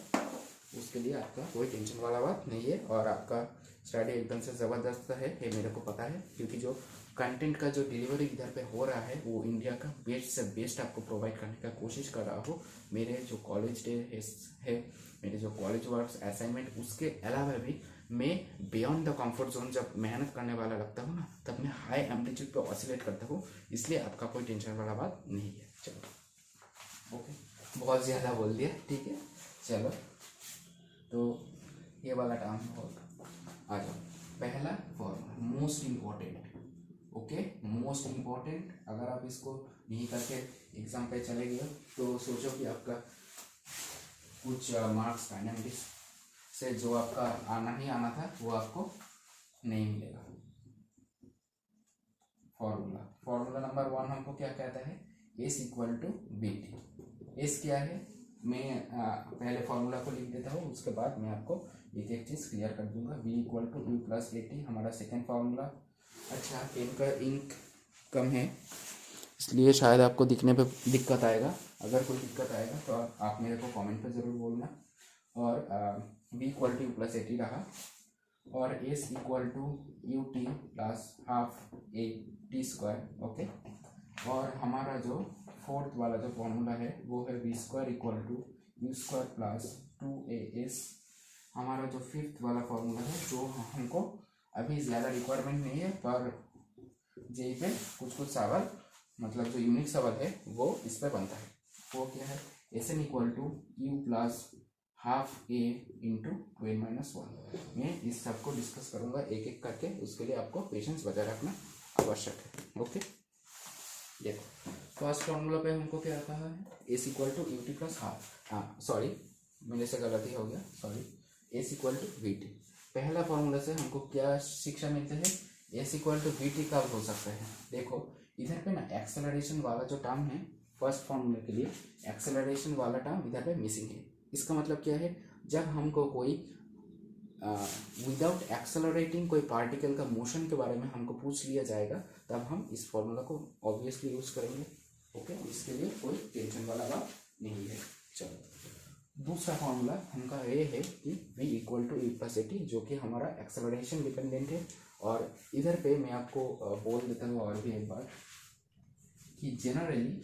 उसके लिए आपका कोई टेंशन वाला बात नहीं है, और आपका स्टडी एकदम से ज़बरदस्त है, ये मेरे को पता है, क्योंकि जो कंटेंट का जो डिलीवरी इधर पे हो रहा है वो इंडिया का बेस्ट से बेस्ट आपको प्रोवाइड करने का कोशिश कर रहा हूँ। मेरे जो कॉलेज डे है, मेरे जो कॉलेज वर्क असाइनमेंट, उसके अलावा भी मैं बियॉन्ड द कंफर्ट जोन जब मेहनत करने वाला लगता हूँ ना, तब मैं हाई एम्पलीट्यूड पे ऑसिलेट करता हूँ, इसलिए आपका कोई टेंशन वाला बात नहीं है। चलो ओके, बहुत ज़्यादा बोल दिया, ठीक है। चलो तो ये वाला टर्म होगा, आ जाओ। पहला formula most important, okay, most important. अगर आप इसको नहीं करके एग्जाम पे चले गए तो सोचो कि आपका कुछ मार्क्स काइनेमेटिक्स से जो आपका आना ही आना था वो आपको नहीं मिलेगा। फॉर्मूला नंबर 1 हमको क्या कहता है, s equal to b t. S क्या है, मैं पहले फॉर्मूला को लिख देता हूँ, उसके बाद मैं आपको एक एक चीज़ क्लियर कर दूंगा। v equal to u plus a t हमारा सेकेंड फार्मूला। अच्छा, पेन का इंक कम है इसलिए शायद आपको दिखने पे दिक्कत आएगा, अगर कोई दिक्कत आएगा तो आप मेरे को कमेंट पे ज़रूर बोलना। और v equal to u plus a t रहा, और s equal to u t plus half a t square, okay. और हमारा जो फोर्थ वाला जो फॉर्मूला है वो है v square equal to u square plus 2as। हमारा जो फिफ्थ वाला फॉर्मूला है, जो हमको अभी ज़्यादा रिक्वायरमेंट नहीं है, पर जेई पे कुछ सवाल, मतलब जो यूनिक सवाल है वो इस पर बनता है। वो क्या है, s n equal to u plus half a into 2n-1। मैं इस सबको डिस्कस करूँगा एक एक करके, उसके लिए आपको पेशेंस बजाय रखना आवश्यक है, ओके। देखो फर्स्ट फॉर्मूला पे हमको क्या रखा है, s equal to u t plus half, sorry मेरे से गलती हो गया, sorry, s equal to v t. पहला फॉर्मूला से हमको क्या शिक्षा मिलती है, s equal to v t कब हो सकता है। देखो इधर पे ना एक्सेलरेशन वाला जो टर्म है, फर्स्ट फॉर्मूले के लिए एक्सेलरेशन वाला टर्म इधर पे मिसिंग है। इसका मतलब क्या है, जब हमको कोई विदाउट एक्सेलरेटिंग कोई पार्टिकल का मोशन के बारे में हमको पूछ लिया जाएगा, तब हम इस फॉर्मूला को ऑब्वियसली यूज करेंगे, ओके। इसके लिए कोई टेंशन वाला बात नहीं है। चलो दूसरा फॉर्मूला हमका ये है कि v equal to e plus a t, जो कि हमारा एक्सेलरेशन डिपेंडेंट है। और इधर पे मैं आपको बोल देता हूँ और भी एक बार कि जनरली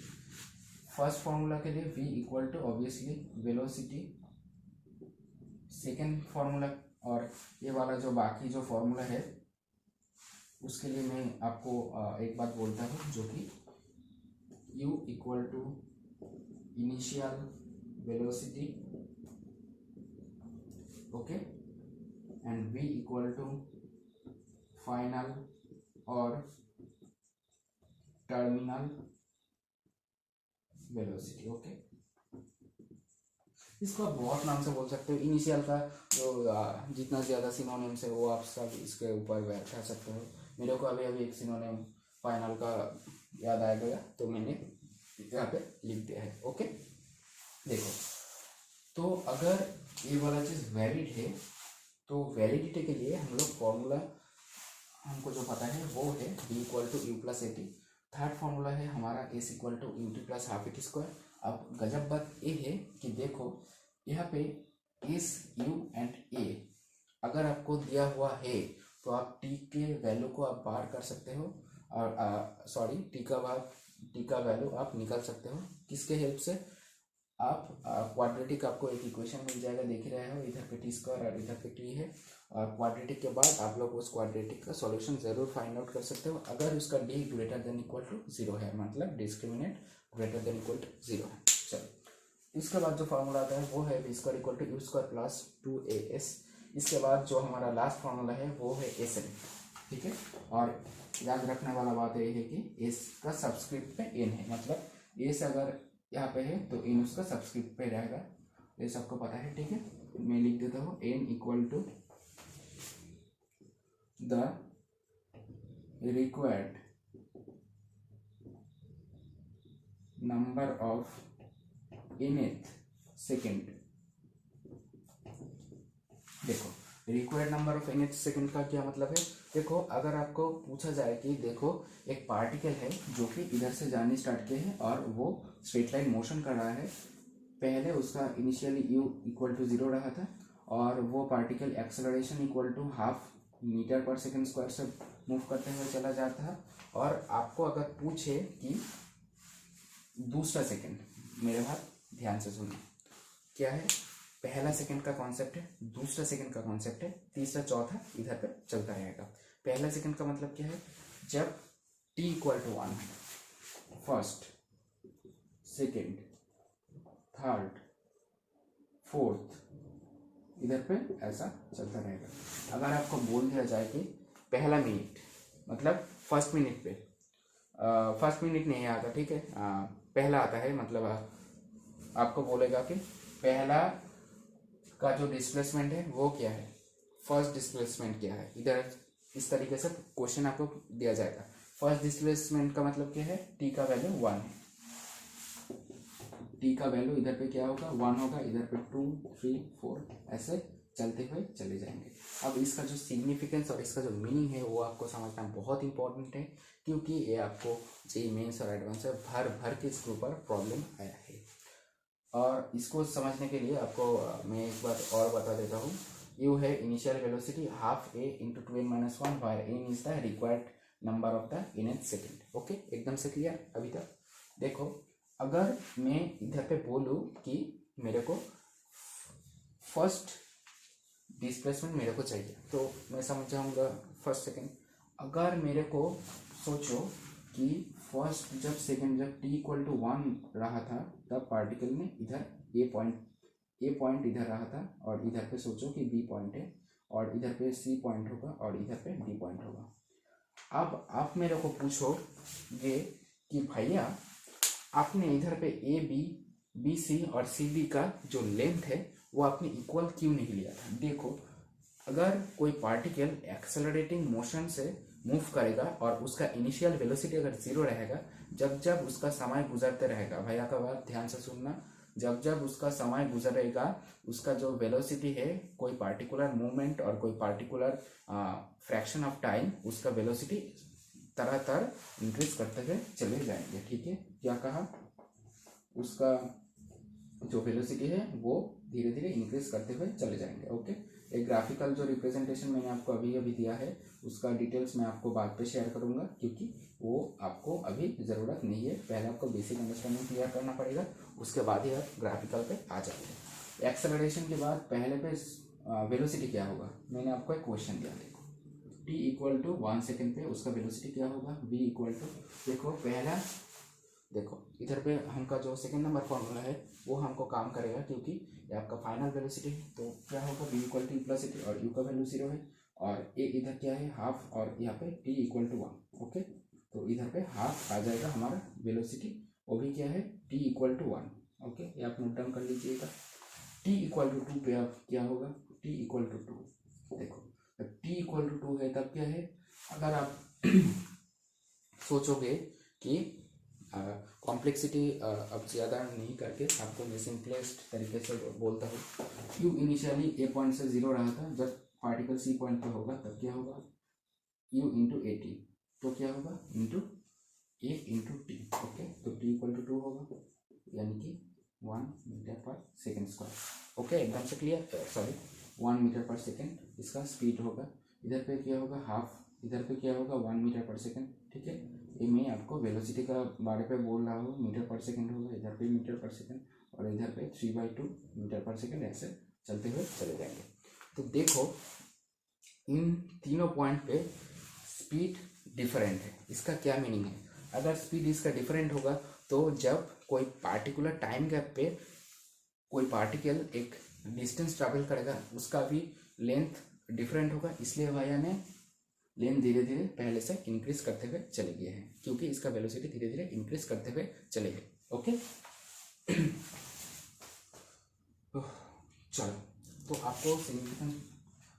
फर्स्ट फॉर्मूला के लिए v equal to obviously velocity, second formula, और ये वाला जो बाकी जो फॉर्मूला है उसके लिए मैं आपको एक बात बोलता हूँ, जो कि u equal to initial velocity, okay, and v equal to final और टर्मिनल वेलोसिटी, ओके। इसको आप बहुत नाम से बोल सकते हो। इनिशियल का जो जितना ज़्यादा सिनोनिम्स है वो आप सब इसके ऊपर बैठा सकते हो। मेरे को अभी अभी एक सिनोनिम फाइनल का याद आ गया, तो मैंने यहाँ पे लिख दिया है, ओके। देखो तो अगर ये वाला चीज़ वैलिड है, तो वैलिडिटी के लिए हम लोग फॉर्मूला हमको जो पता है वो है v equal to u plus a t. Third formula है हमारा s equal to u t plus half a t square. अब गजब बात ये है कि देखो यहाँ पे एस यू एंड ए अगर आपको दिया हुआ है, तो आप टी के वैल्यू को आप बाहर कर सकते हो, और सॉरी टी का टी का वैल्यू आप निकाल सकते हो किसके हेल्प से, आप क्वाड्रेटिक आपको एक इक्वेशन मिल जाएगा, देख रहे हो इधर पे टी स्क्वायर और इधर पे टी है, और क्वाड्रेटिक के बाद आप लोग उस क्वाड्रेटिक का सॉल्यूशन जरूर फाइंड आउट कर सकते हो अगर उसका d greater than equal to zero है, मतलब discriminant greater than equal to zero है। चलो इसके बाद जो फार्मूला आता है वो है v square equal to u square plus 2as। इसके बाद जो हमारा लास्ट फार्मूला है वो है एस एन, ठीक है। और याद रखने वाला बात यह है कि एस का सब्सक्रिप्ट पे एन है, मतलब एस अगर यहाँ पे है तो एन उसका सब्सक्रिप्ट पे रहेगा, ये सबको पता है, ठीक है। मैं लिख देता हूँ n equal to the required number of nth second. देखो required number of nth second का क्या मतलब है, देखो अगर आपको पूछा जाए कि देखो एक पार्टिकल है जो कि इधर से जाने स्टार्ट किए हैं और वो स्ट्रेट लाइन मोशन कर रहा है, पहले उसका initially u equal to zero रहा था और वो particle acceleration equal to half metre पर सेकेंड स्क्वायर से मूव करते हुए चला जाता है। और आपको अगर पूछे कि दूसरा सेकेंड, मेरे बात ध्यान से सुनना, क्या है, पहला सेकंड का कॉन्सेप्ट है, दूसरा सेकंड का कॉन्सेप्ट है, तीसरा चौथा इधर पे चलता रहेगा। पहला सेकंड का मतलब क्या है, जब t इक्वल टू 1 है, फर्स्ट सेकंड थर्ड फोर्थ इधर पे ऐसा चलता रहेगा। अगर आपको बोल दिया जाए कि पहला मिनट, मतलब फर्स्ट मिनट पे, फर्स्ट मिनट नहीं आता, ठीक है, पहला आता है, मतलब आपको बोलेगा कि पहला का जो डिस्प्लेसमेंट है वो क्या है, फर्स्ट डिस्प्लेसमेंट क्या है, इधर इस तरीके से क्वेश्चन आपको दिया जाएगा। फर्स्ट डिस्प्लेसमेंट का मतलब क्या है, टी का वैल्यू 1 है, टी का वैल्यू इधर पे क्या होगा 1 होगा, इधर पे 2 3 4 ऐसे चलते हुए चले जाएंगे। अब इसका जो सिग्निफिकेंस और इसका जो मीनिंग है वो आपको समझना बहुत इंपॉर्टेंट है, क्योंकि ये आपको जेईई मेंस और एडवांस में भर भर के इसके ऊपर प्रॉब्लम आया है। और इसको समझने के लिए आपको मैं एक बार और बता देता हूँ। यू है initial velocity half a into 2n-1 where n is the required number of the nth second. Okay, एकदम से क्लियर अभी तक। देखो अगर मैं इधर पे बोलूँ कि मेरे को फर्स्ट डिस्प्लेसमेंट मेरे को चाहिए, तो मैं समझ जाऊँगा फर्स्ट सेकेंड। अगर मेरे को सोचो कि फर्स्ट जब सेकेंड जब t इक्वल टू 1 रहा था तब पार्टिकल ने इधर ए पॉइंट इधर रहा था, और इधर पे सोचो कि b पॉइंट है और इधर पे c पॉइंट होगा और इधर पे d पॉइंट होगा। अब आप मेरे को पूछोगे कि भैया आपने इधर पे ए बी सी और सी डी का जो लेंथ है वो आपने इक्वल क्यों नहीं लिया था। देखो अगर कोई पार्टिकल एक्सेलरेटिंग मोशन से मूव करेगा और उसका इनिशियल वेलोसिटी अगर जीरो रहेगा, जब जब उसका समय गुजरते रहेगा, भैया का बात ध्यान से सुनना, जब जब उसका समय गुजरेगा उसका जो वेलोसिटी है, कोई पार्टिकुलर मूवमेंट और कोई पार्टिकुलर फ्रैक्शन ऑफ टाइम, उसका वेलोसिटी तरह तरह इंक्रीज करते हुए चले जाएंगे। ठीक है, क्या कहा, उसका जो वेलोसिटी है वो धीरे धीरे इंक्रीज करते हुए चले जाएंगे। ओके, एक ग्राफिकल जो रिप्रेजेंटेशन मैंने आपको अभी अभी दिया है उसका डिटेल्स मैं आपको बाद पे शेयर करूंगा, क्योंकि वो आपको अभी ज़रूरत नहीं है। पहले आपको बेसिक अंडरस्टैंडिंग क्लियर करना पड़ेगा, उसके बाद ही आप ग्राफिकल पे आ जाएंगे। एक्सेलरेशन के बाद पहले पे वेलोसिटी क्या होगा, मैंने आपको एक क्वेश्चन दिया, देखो t इक्वल टू 1 सेकेंड पे उसका वेलोसिटी क्या होगा, v इक्वल टू, देखो पहला, देखो इधर पे हमका जो सेकंड नंबर फॉर्मूला है वो हमको काम करेगा, क्योंकि ये आपका फाइनल वेलोसिटी है। तो क्या होगा, v equal two plus T और u का वैल्यू 0 है, और ए इधर क्या है हाफ, और यहाँ पे t इक्वल टू 1। ओके, तो इधर पे हाफ आ जाएगा हमारा वेलोसिटी, वो भी क्या है t इक्वल टू 1। ओके, ये आप नोट डाउन कर लीजिएगा। t इक्वल टू 2 पे आप क्या होगा, t इक्वल टू 2, देखो जब t इक्वल टू 2 है तब क्या है, अगर आप सोचोगे कि कॉम्प्लेक्सिटी अब ज़्यादा नहीं करके आपको मैं सिंपलेस्ट तरीके से बोलता हूँ। u इनिशियली ए पॉइंट से 0 रहा था, जब पार्टिकल सी पॉइंट पे होगा तब क्या होगा, u इंटू ए टी, तो क्या होगा इंटू ए इंटू टी। ओके, तो t इक्वल टू 2 होगा, यानी कि 1 मीटर पर सेकेंड स्क्वायर। ओके, एकदम से क्लियर, सॉरी 1 मीटर पर सेकेंड इसका स्पीड होगा। इधर पे क्या होगा हाफ इधर पे क्या होगा 1 मीटर पर सेकेंड, ठीक है। ये मैं आपको वेलोसिटी का बारे पे बोल रहा हूँ, मीटर पर सेकेंड होगा, इधर पे मीटर पर सेकेंड और इधर पे 3/2 मीटर पर सेकेंड, ऐसे चलते हुए चले जाएंगे। तो देखो इन तीनों पॉइंट पे स्पीड डिफरेंट है। इसका क्या मीनिंग है? अगर स्पीड इसका डिफरेंट होगा तो जब कोई पार्टिकुलर टाइम गैप पे कोई पार्टिकल एक डिस्टेंस ट्रैवल करेगा उसका भी लेंथ डिफरेंट होगा, इसलिए भैया ने लेंथ धीरे धीरे पहले से इंक्रीज करते हुए चले गए हैं, क्योंकि इसका वेलोसिटी धीरे धीरे इंक्रीज करते हुए चले गए। ओके चलो, तो आपको सिग्निफिकेंस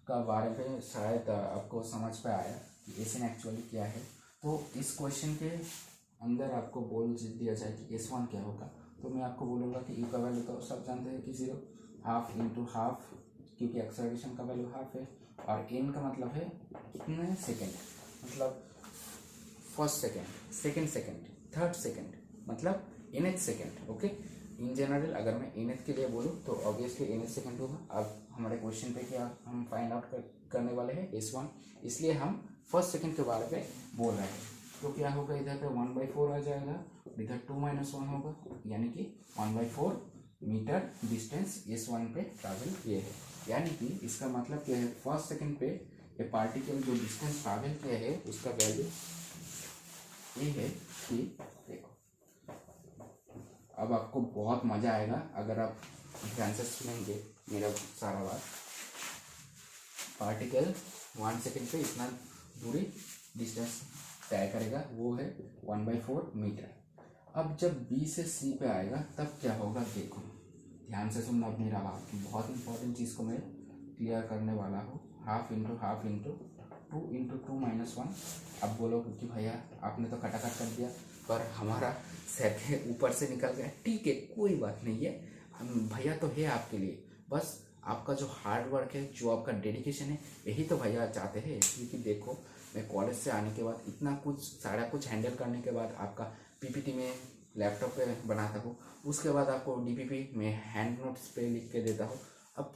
का बारे में शायद आपको समझ पे आया कि एस एन एक्चुअली क्या है। तो इस क्वेश्चन के अंदर आपको बोल दिया जाए कि S1 क्या होगा, तो मैं आपको बोलूँगा कि यू का वैल्यू तो सब जानते हैं कि 0, हाफ इंटू हाफ, क्योंकि एक्सेलरेशन का वैल्यू हाफ है, और एन का मतलब है कितने सेकेंड, मतलब first second, second second, third second, मतलब nth second. Okay, in general अगर मैं nth के लिए बोलूँ तो ऑब्वियसली nth सेकेंड होगा। अब हमारे क्वेश्चन पे क्या हम फाइंड आउट करने वाले हैं S1, इसलिए हम फर्स्ट सेकेंड के बारे में बोल रहे हैं। तो क्या होगा, इधर पे 1/4 आ जाएगा, इधर 2 - 1 होगा, यानी कि 1/4 मीटर डिस्टेंस S1 पे ट्रैवल किए है। यानी कि इसका मतलब क्या है, फर्स्ट सेकेंड पे ये पार्टिकल जो डिस्टेंस ट्रैवल किया है उसका वैल्यू ये है कि देखो, अब आपको बहुत मज़ा आएगा अगर आप ध्यान से सुनेंगे मेरा सारा बात। पार्टिकल 1 सेकेंड पे इतना दूरी डिस्टेंस तय करेगा, वो है 1/4 मीटर। अब जब B से C पे आएगा तब क्या होगा, देखो ध्यान से सुनना अपनी बात, बहुत इंपॉर्टेंट चीज़ को मैं क्लियर करने वाला हूँ। Half into 2 into 2 - 1। अब बोलोगे कि भैया आपने तो कटाकट कर दिया, पर हमारा सर के ऊपर से निकल गया। ठीक है, कोई बात नहीं है, हम भैया तो है आपके लिए, बस आपका जो हार्ड वर्क है, जो आपका डेडिकेशन है, यही तो भैया चाहते हैं। क्योंकि देखो मैं कॉलेज से आने के बाद इतना कुछ सारा कुछ हैंडल करने के बाद आपका पीपीटी में लैपटॉप पे बनाता हूँ, उसके बाद आपको डीपीपी में हैंड नोट्स पे लिख के देता हूँ। अब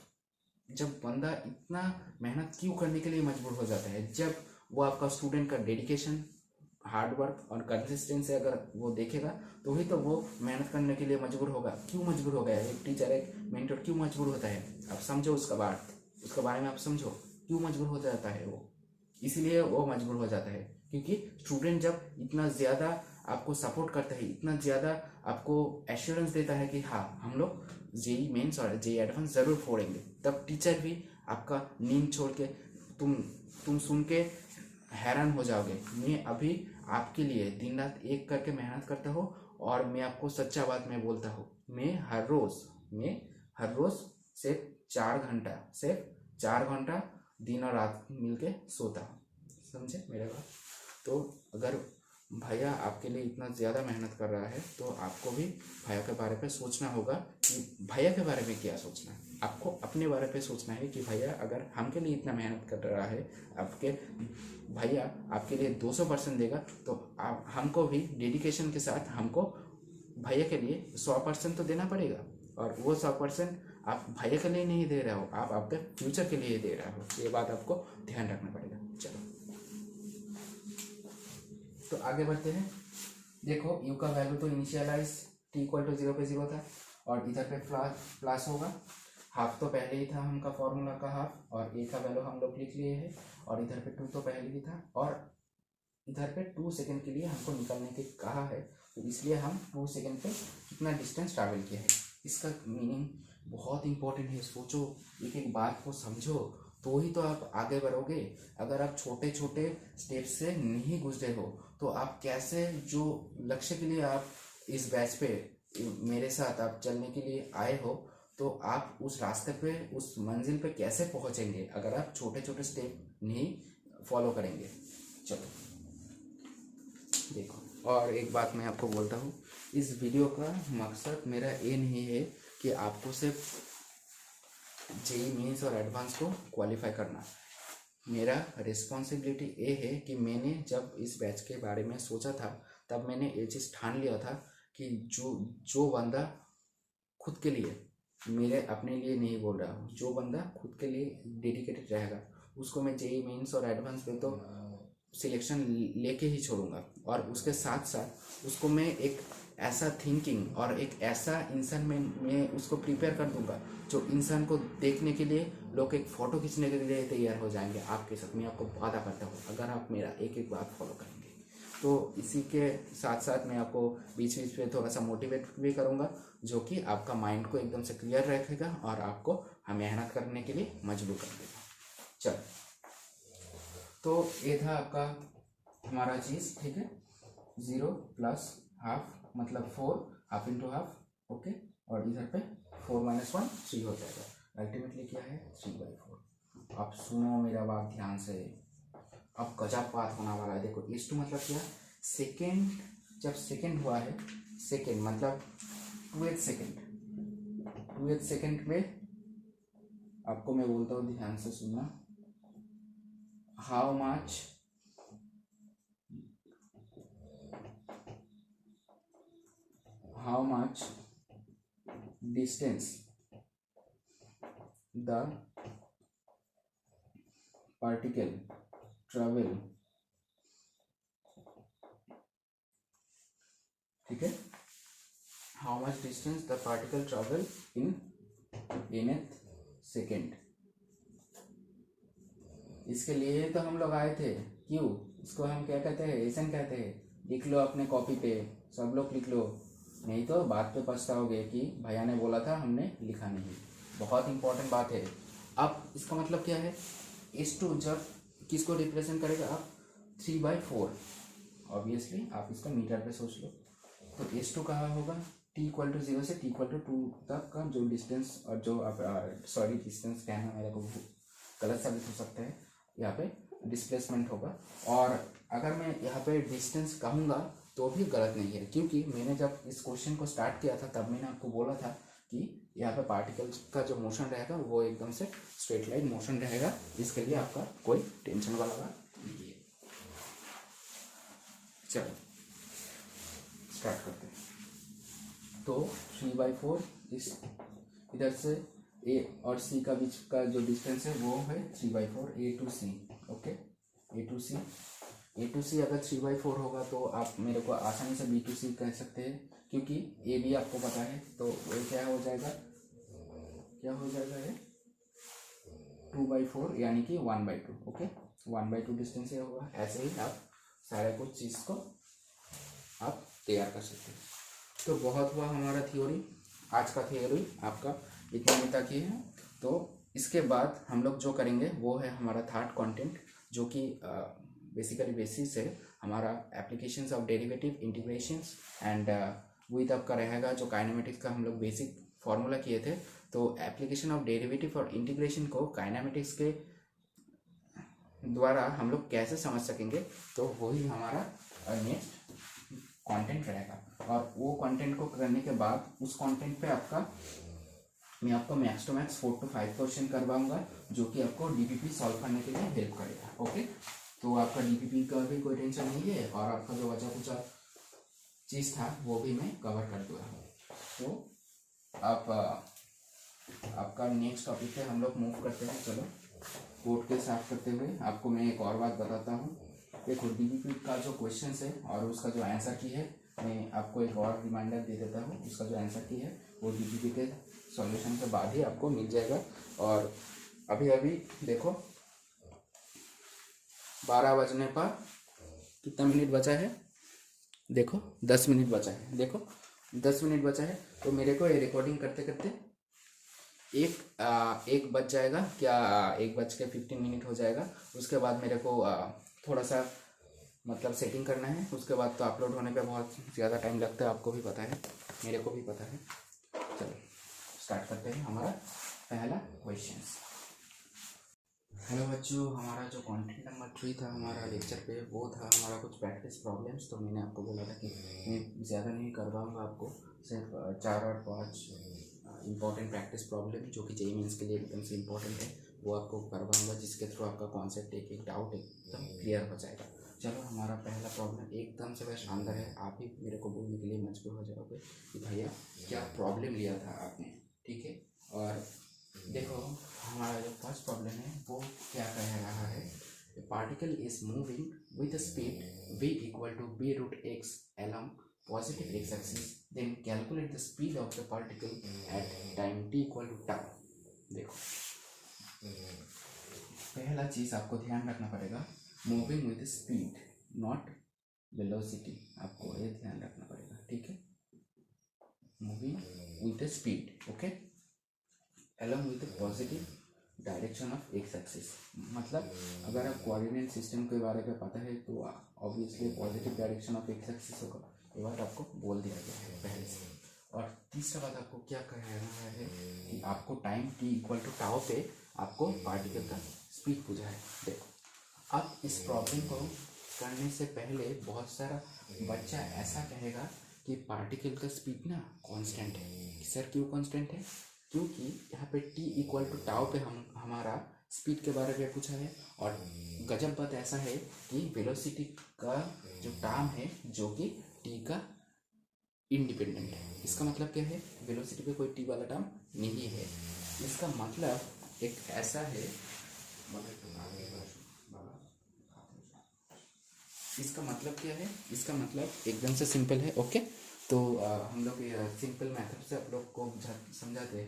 जब बंदा इतना मेहनत क्यों करने के लिए मजबूर हो जाता है, जब वो आपका स्टूडेंट का डेडिकेशन, हार्ड वर्क और कंसिस्टेंसी अगर वो देखेगा तो ही तो वो मेहनत करने के लिए मजबूर होगा। क्यों मजबूर होगा एक टीचर, एक मेंटर क्यों मजबूर होता है? आप समझो उसका बात, उसके बारे में आप समझो क्यों मजबूर हो जाता है वो। इसलिए वो मजबूर हो जाता है क्योंकि स्टूडेंट जब इतना ज़्यादा आपको सपोर्ट करता है, इतना ज़्यादा आपको एश्योरेंस देता है कि हाँ हम लोग जेई मेंस और जेई एडवांस ज़रूर फोड़ेंगे, तब टीचर भी आपका नींद छोड़ के तुम सुन के हैरान हो जाओगे। मैं अभी आपके लिए दिन रात एक करके मेहनत करता हूँ, और मैं आपको सच्चा बात मैं बोलता हूँ, मैं हर रोज़ सिर्फ 4 घंटा दिन और रात मिलके सोता हूँ। समझे मेरे बात? तो अगर भैया आपके लिए इतना ज़्यादा मेहनत कर रहा है तो आपको भी भैया के बारे में सोचना होगा कि भैया के बारे में क्या सोचना है। आपको अपने बारे में सोचना है कि भैया अगर हमके लिए इतना मेहनत कर रहा है, आपके भैया आपके लिए 200% देगा, तो आप हमको भी डेडिकेशन के साथ हमको भैया के लिए 100% तो देना पड़ेगा। और वो 100% आप भैया के लिए नहीं दे रहे हो, आप आपके फ्यूचर के लिए दे रहे हो। ये बात आपको ध्यान रखना पड़ेगा। चलो तो आगे बढ़ते हैं। देखो यू का वैल्यू तो इनिशियलाइज t = 0 पे 0 था, और इधर पे प्लस होगा। हाफ तो पहले ही था हमका फॉर्मूला का हाफ, और a का वैल्यू हम लोग लिख लिए हैं, और इधर पे 2 तो पहले ही था, और इधर पे 2 सेकेंड के लिए हमको निकालने के कहा है, तो इसलिए हम 2 सेकेंड पे कितना डिस्टेंस ट्रैवल किया है। इसका मीनिंग बहुत इंपॉर्टेंट है, सोचो, एक एक बात को समझो तो ही तो आप आगे बढ़ोगे। अगर आप छोटे छोटे स्टेप से नहीं गुजरे हो तो आप कैसे, जो लक्ष्य के लिए आप इस बैच पे मेरे साथ आप चलने के लिए आए हो, तो आप उस रास्ते पे, उस मंजिल पे कैसे पहुंचेंगे अगर आप छोटे छोटे स्टेप नहीं फॉलो करेंगे। चलो देखो, और एक बात मैं आपको बोलता हूँ, इस वीडियो का मकसद मेरा ये नहीं है कि आपको सिर्फ जेई मेंस और एडवांस को क्वालिफाई करना। मेरा रिस्पॉन्सिबिलिटी ये है कि मैंने जब इस बैच के बारे में सोचा था तब मैंने ये चीज़ ठान लिया था कि जो बंदा खुद के लिए, मेरे अपने लिए नहीं बोल रहा हूँ, जो बंदा खुद के लिए डेडिकेटेड रहेगा उसको मैं जेई मेंस और एडवांस में तो सिलेक्शन लेके ही छोड़ूंगा, और उसके साथ साथ उसको मैं एक ऐसा थिंकिंग और एक ऐसा इंसान में मैं उसको प्रिपेयर कर दूंगा जो इंसान को देखने के लिए लोग एक फ़ोटो खींचने के लिए तैयार हो जाएंगे आपके साथ। मैं आपको वादा करता हूँ, अगर आप मेरा एक एक बात फॉलो करेंगे। तो इसी के साथ साथ मैं आपको बीच बीच में थोड़ा सा मोटिवेट भी करूँगा, जो कि आपका माइंड को एकदम से क्लियर रखेगा और आपको मेहनत करने के लिए मजबूर कर देगा। चलो, तो ये था आपका हमारा चीज़, ठीक है। 0 प्लस हाफ मतलब 4, हाफ इंटू हाफ, ओके। और इधर पे 4 - 1 3 हो जाएगा। अल्टीमेटली क्या है 3/4। आप सुनो मेरा बात ध्यान से, अब गजब बात होने वाला है। देखो इस टू मतलब क्या, सेकेंड, जब सेकेंड हुआ है, सेकेंड मतलब 2th सेकेंड, 2th सेकेंड में आपको मैं बोलता हूँ ध्यान से सुनना, how much distance the particle travel, ठीक है, how much distance the particle travel in nth second. इसके लिए तो हम लोग आए थे, क्यों, इसको हम क्या कहते हैं, एसन कहते हैं। लिख लो अपने कॉपी पे, सब लोग लिख लो, नहीं तो बाद पे पछताओगे कि भैया ने बोला था हमने लिखा नहीं। बहुत इंपॉर्टेंट बात है। अब इसका मतलब क्या है, S2 जब किसको रिप्रेजेंट करेगा, आप 3/4, ऑब्वियसली आप इसका मीटर पे सोच लो। तो S2 कहाँ होगा, t = 0 से t = 2 तक का जो डिस्टेंस, और जो आप सॉरी डिस्टेंस कहना मेरे को गलत साबित हो सकता है, यहाँ पे डिस्प्लेसमेंट होगा। और अगर मैं यहाँ पे डिस्टेंस कहूँगा तो भी गलत नहीं है, क्योंकि मैंने जब इस क्वेश्चन को स्टार्ट किया था तब मैंने आपको बोला था कि यहाँ पे पार्टिकल्स का जो मोशन रहेगा वो एकदम से स्ट्रेट लाइन मोशन रहेगा। इसके लिए आपका कोई टेंशन वाला बात नहीं है। चलो स्टार्ट करते हैं। तो 3/4 इस इधर से ए और सी का बीच का जो डिस्टेंस है वो है 3/4, A to C, okay. A to C अगर 3/4 होगा तो आप मेरे को आसानी से B to C कह सकते हैं, क्योंकि A भी आपको पता है। तो वो क्या हो जाएगा, ये 2/4 यानी कि 1/2, ओके। 1/2 डिस्टेंस ये होगा। ऐसे ही आप सारे कुछ चीज़ को आप तैयार कर सकते हैं। तो बहुत हुआ हमारा थ्योरी, आज का थ्योरी आपका इतने तक ही है। तो इसके बाद हम लोग जो करेंगे वो है हमारा थर्ड कंटेंट, जो कि बेसिकली बेसिस है हमारा applications of derivative integrations and with आपका रहेगा जो काइनेमेटिक्स का हम लोग बेसिक फॉर्मूला किए थे। तो एप्लीकेशन ऑफ डेरिवेटिव और इंटीग्रेशन को काइनेमेटिक्स के द्वारा हम लोग कैसे समझ सकेंगे, तो वही हमारा नेक्स्ट कंटेंट रहेगा। और वो कंटेंट को करने के बाद उस कंटेंट पे मैं आपको max to max 4 to 5 question करवाऊंगा, जो कि आपको डीपीपी सॉल्व करने के लिए हेल्प करेगा, ओके। तो आपका डीपीपी का भी कोई टेंशन नहीं है, और आपका जो बचा कुछ चीज़ था वो भी मैं कवर कर दूँगा। तो आप आपका नेक्स्ट टॉपिक पे हम लोग मूव करते हैं। चलो, कोड के साफ करते हुए आपको मैं एक और बात बताता हूँ। देखो डीपीपी का जो क्वेश्चन है और उसका जो आंसर की है, मैं आपको एक और रिमाइंडर दे देता हूँ। उसका जो आंसर की है वो डीपीपी के सॉल्यूशन के बाद ही आपको मिल जाएगा। और अभी अभी देखो 12 बजने पर कितना मिनट बचा है, देखो 10 मिनट बचा है, देखो 10 मिनट बचा है। तो मेरे को ये रिकॉर्डिंग करते करते एक बज जाएगा क्या, 1:15 हो जाएगा। उसके बाद मेरे को थोड़ा सा मतलब सेटिंग करना है। उसके बाद तो अपलोड होने पे बहुत ज़्यादा टाइम लगता है, आपको भी पता है, मेरे को भी पता है। चलो स्टार्ट करते हैं हमारा पहला क्वेश्चन। हेलो बच्चों, हमारा जो कंटेंट नंबर 3 था हमारा लेक्चर पे, वो था हमारा कुछ प्रैक्टिस प्रॉब्लम्स। तो मैंने आपको बोला था कि मैं ज़्यादा नहीं करवाऊँगा, आपको सिर्फ 4 और 5 इंपॉर्टेंट प्रैक्टिस प्रॉब्लम जो कि जेईई मेंस के लिए एकदम से इम्पोर्टेंट है, वो आपको करवाऊँगा, जिसके थ्रू आपका कॉन्सेप्ट एक डाउट एकदम क्लियर हो जाएगा। चलो हमारा पहला प्रॉब्लम एकदम से वह शानदार है, आप ही मेरे को बोलने के लिए मजबूर हो जाओगे कि भैया क्या प्रॉब्लम लिया था आपने, ठीक है। और देखो हमारा जो फर्स्ट प्रॉब्लम है वो क्या कह रहा है a particle is moving with a speed v equal to b root x along positive x-axis, then calculate the speed of the particle at time t equal to tau. देखो पहला चीज आपको ध्यान रखना पड़ेगा, moving with speed not velocity, आपको ये ध्यान रखना पड़ेगा, ठीक है। Moving with speed, okay, along with the positive direction of x axis. मतलब अगर आप कोऑर्डिनेट सिस्टम के बारे में पता है तो obviously positive direction of x axis होगा, ये बात आपको बोल दिया गया है पहले से। और तीसरा बात आपको क्या कहना है कि आपको time t equal to tau पे आपको पार्टिकल का स्पीड पूछा है। देखो अब इस प्रॉब्लम को करने से पहले बहुत सारा बच्चा ऐसा कहेगा कि पार्टिकल का स्पीड ना कांस्टेंट है। सर क्यों कांस्टेंट है? क्योंकि यहाँ पे t इक्वल टू टाउ पे हमारा स्पीड के बारे में पूछा है, और गजब बात ऐसा है कि वेलोसिटी का जो टर्म है जो कि t का इंडिपेंडेंट है। इसका मतलब क्या है? वेलोसिटी पे कोई t वाला टर्म नहीं है। इसका मतलब एक ऐसा है, इसका मतलब क्या है? इसका मतलब एकदम से सिंपल है, ओके। तो हम लोग सिंपल मेथड से आप लोग को समझाते हैं।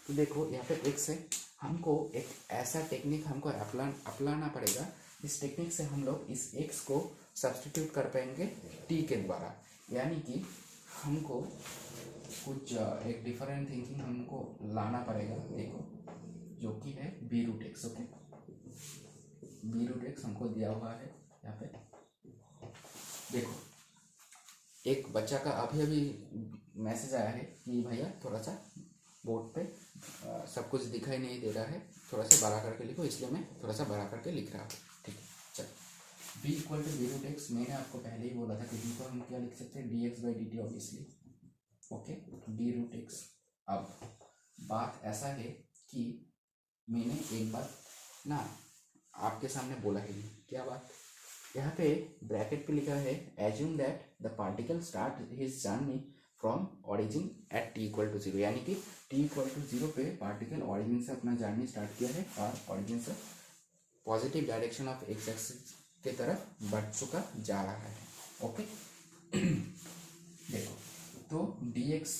तो देखो यहाँ पे x है, हमको एक ऐसा टेक्निक हमको अपनाना पड़ेगा। इस टेक्निक से हम लोग इस x को सब्स्टिट्यूट कर पाएंगे t के द्वारा, यानी कि हमको कुछ एक डिफरेंट थिंकिंग हमको लाना पड़ेगा। देखो जो कि है b root x, okay. b root x हमको दिया हुआ है यहाँ पे। देखो एक बच्चा का अभी अभी मैसेज आया है कि भैया थोड़ा सा बोर्ड पे सब कुछ दिखाई नहीं दे रहा है, थोड़ा सा बड़ा करके लिखो, इसलिए मैं थोड़ा सा बड़ा करके लिख रहा हूँ, ठीक है। चलो b equal to b root x, मैंने आपको पहले ही बोला था कि b को हम क्या लिख सकते हैं, dx by dt obviously, okay, b root x. अब बात ऐसा है कि मैंने एक बात ना आपके सामने बोला है, क्या बात? यहाँ पे ब्रैकेट पे लिखा है assume that the particle start his journey from origin at t equal to 0, यानी कि t इक्वल टू 0 पे पार्टिकल ओरिजिन से अपना जर्नी स्टार्ट किया है और ओरिजिन से positive direction of x axis के तरफ बढ़ चुका जा रहा है, ओके। देखो तो dx,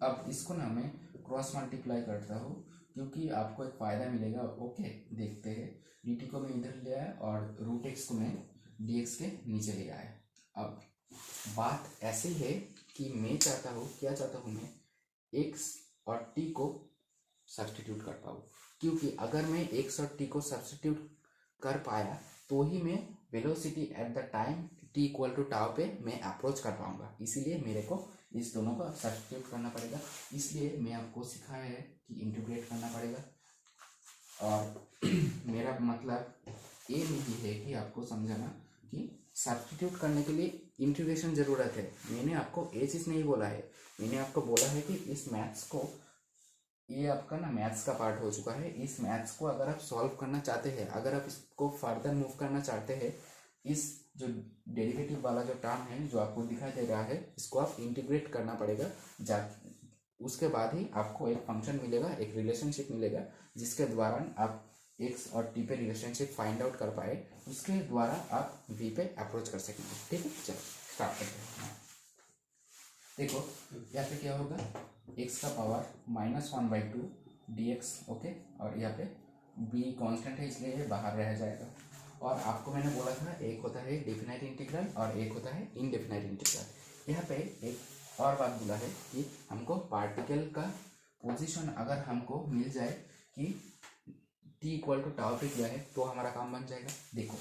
अब इसको ना मैं क्रॉस मल्टीप्लाई करता हूँ क्योंकि आपको एक फ़ायदा मिलेगा, ओके। देखते हैं, dt को मैं इधर ले आया और रूट एक्स को मैं dx के नीचे ले आया। अब बात ऐसी है कि मैं चाहता हूँ, क्या चाहता हूँ मैं, x और t को सब्स्टिट्यूट कर पाऊँ, क्योंकि अगर मैं x और t को सब्स्टिट्यूट कर पाया तो ही मैं velocity at the time t equal to tau पे मैं अप्रोच कर पाऊंगा। इसीलिए मेरे को इस दोनों का सब्स्टिट्यूट करना पड़ेगा। इसलिए मैं आपको सिखाया है कि इंटीग्रेट करना पड़ेगा, और मेरा मतलब ये नहीं है कि आपको समझाना कि सब्स्टिट्यूट करने के लिए इंटीग्रेशन ज़रूरत है। मैंने आपको ये चीज़ नहीं बोला है, मैंने आपको बोला है कि इस मैथ्स को, ये आपका ना मैथ्स का पार्ट हो चुका है, इस मैथ्स को अगर आप सॉल्व करना चाहते हैं, अगर आप इसको फर्दर मूव करना चाहते हैं, इस जो डेरिवेटिव वाला जो टर्म है जो आपको दिखाई दे रहा है, इसको आप इंटीग्रेट करना पड़ेगा। उसके बाद ही आपको एक फंक्शन मिलेगा, एक रिलेशनशिप मिलेगा, जिसके द्वारा आप एक्स और टी पे रिलेशनशिप फाइंड आउट कर पाए, उसके द्वारा आप वी पे अप्रोच कर सकेंगे, ठीक है। चलो स्टार्ट करते हैं। देखो यहाँ पे क्या होगा, x का पावर -1/2 dx, ओके, और यहाँ पे b कांस्टेंट है इसलिए ये बाहर रह जाएगा। और आपको मैंने बोला था एक होता है डेफिनाइट इंटीग्रल और एक होता है इनडेफिनाइट इंटीग्रल। यहाँ पे एक और बात बोला है कि हमको पार्टिकल का पोजीशन अगर हमको मिल जाए कि t इक्वल टू टाउ पे क्या है तो हमारा काम बन जाएगा। देखो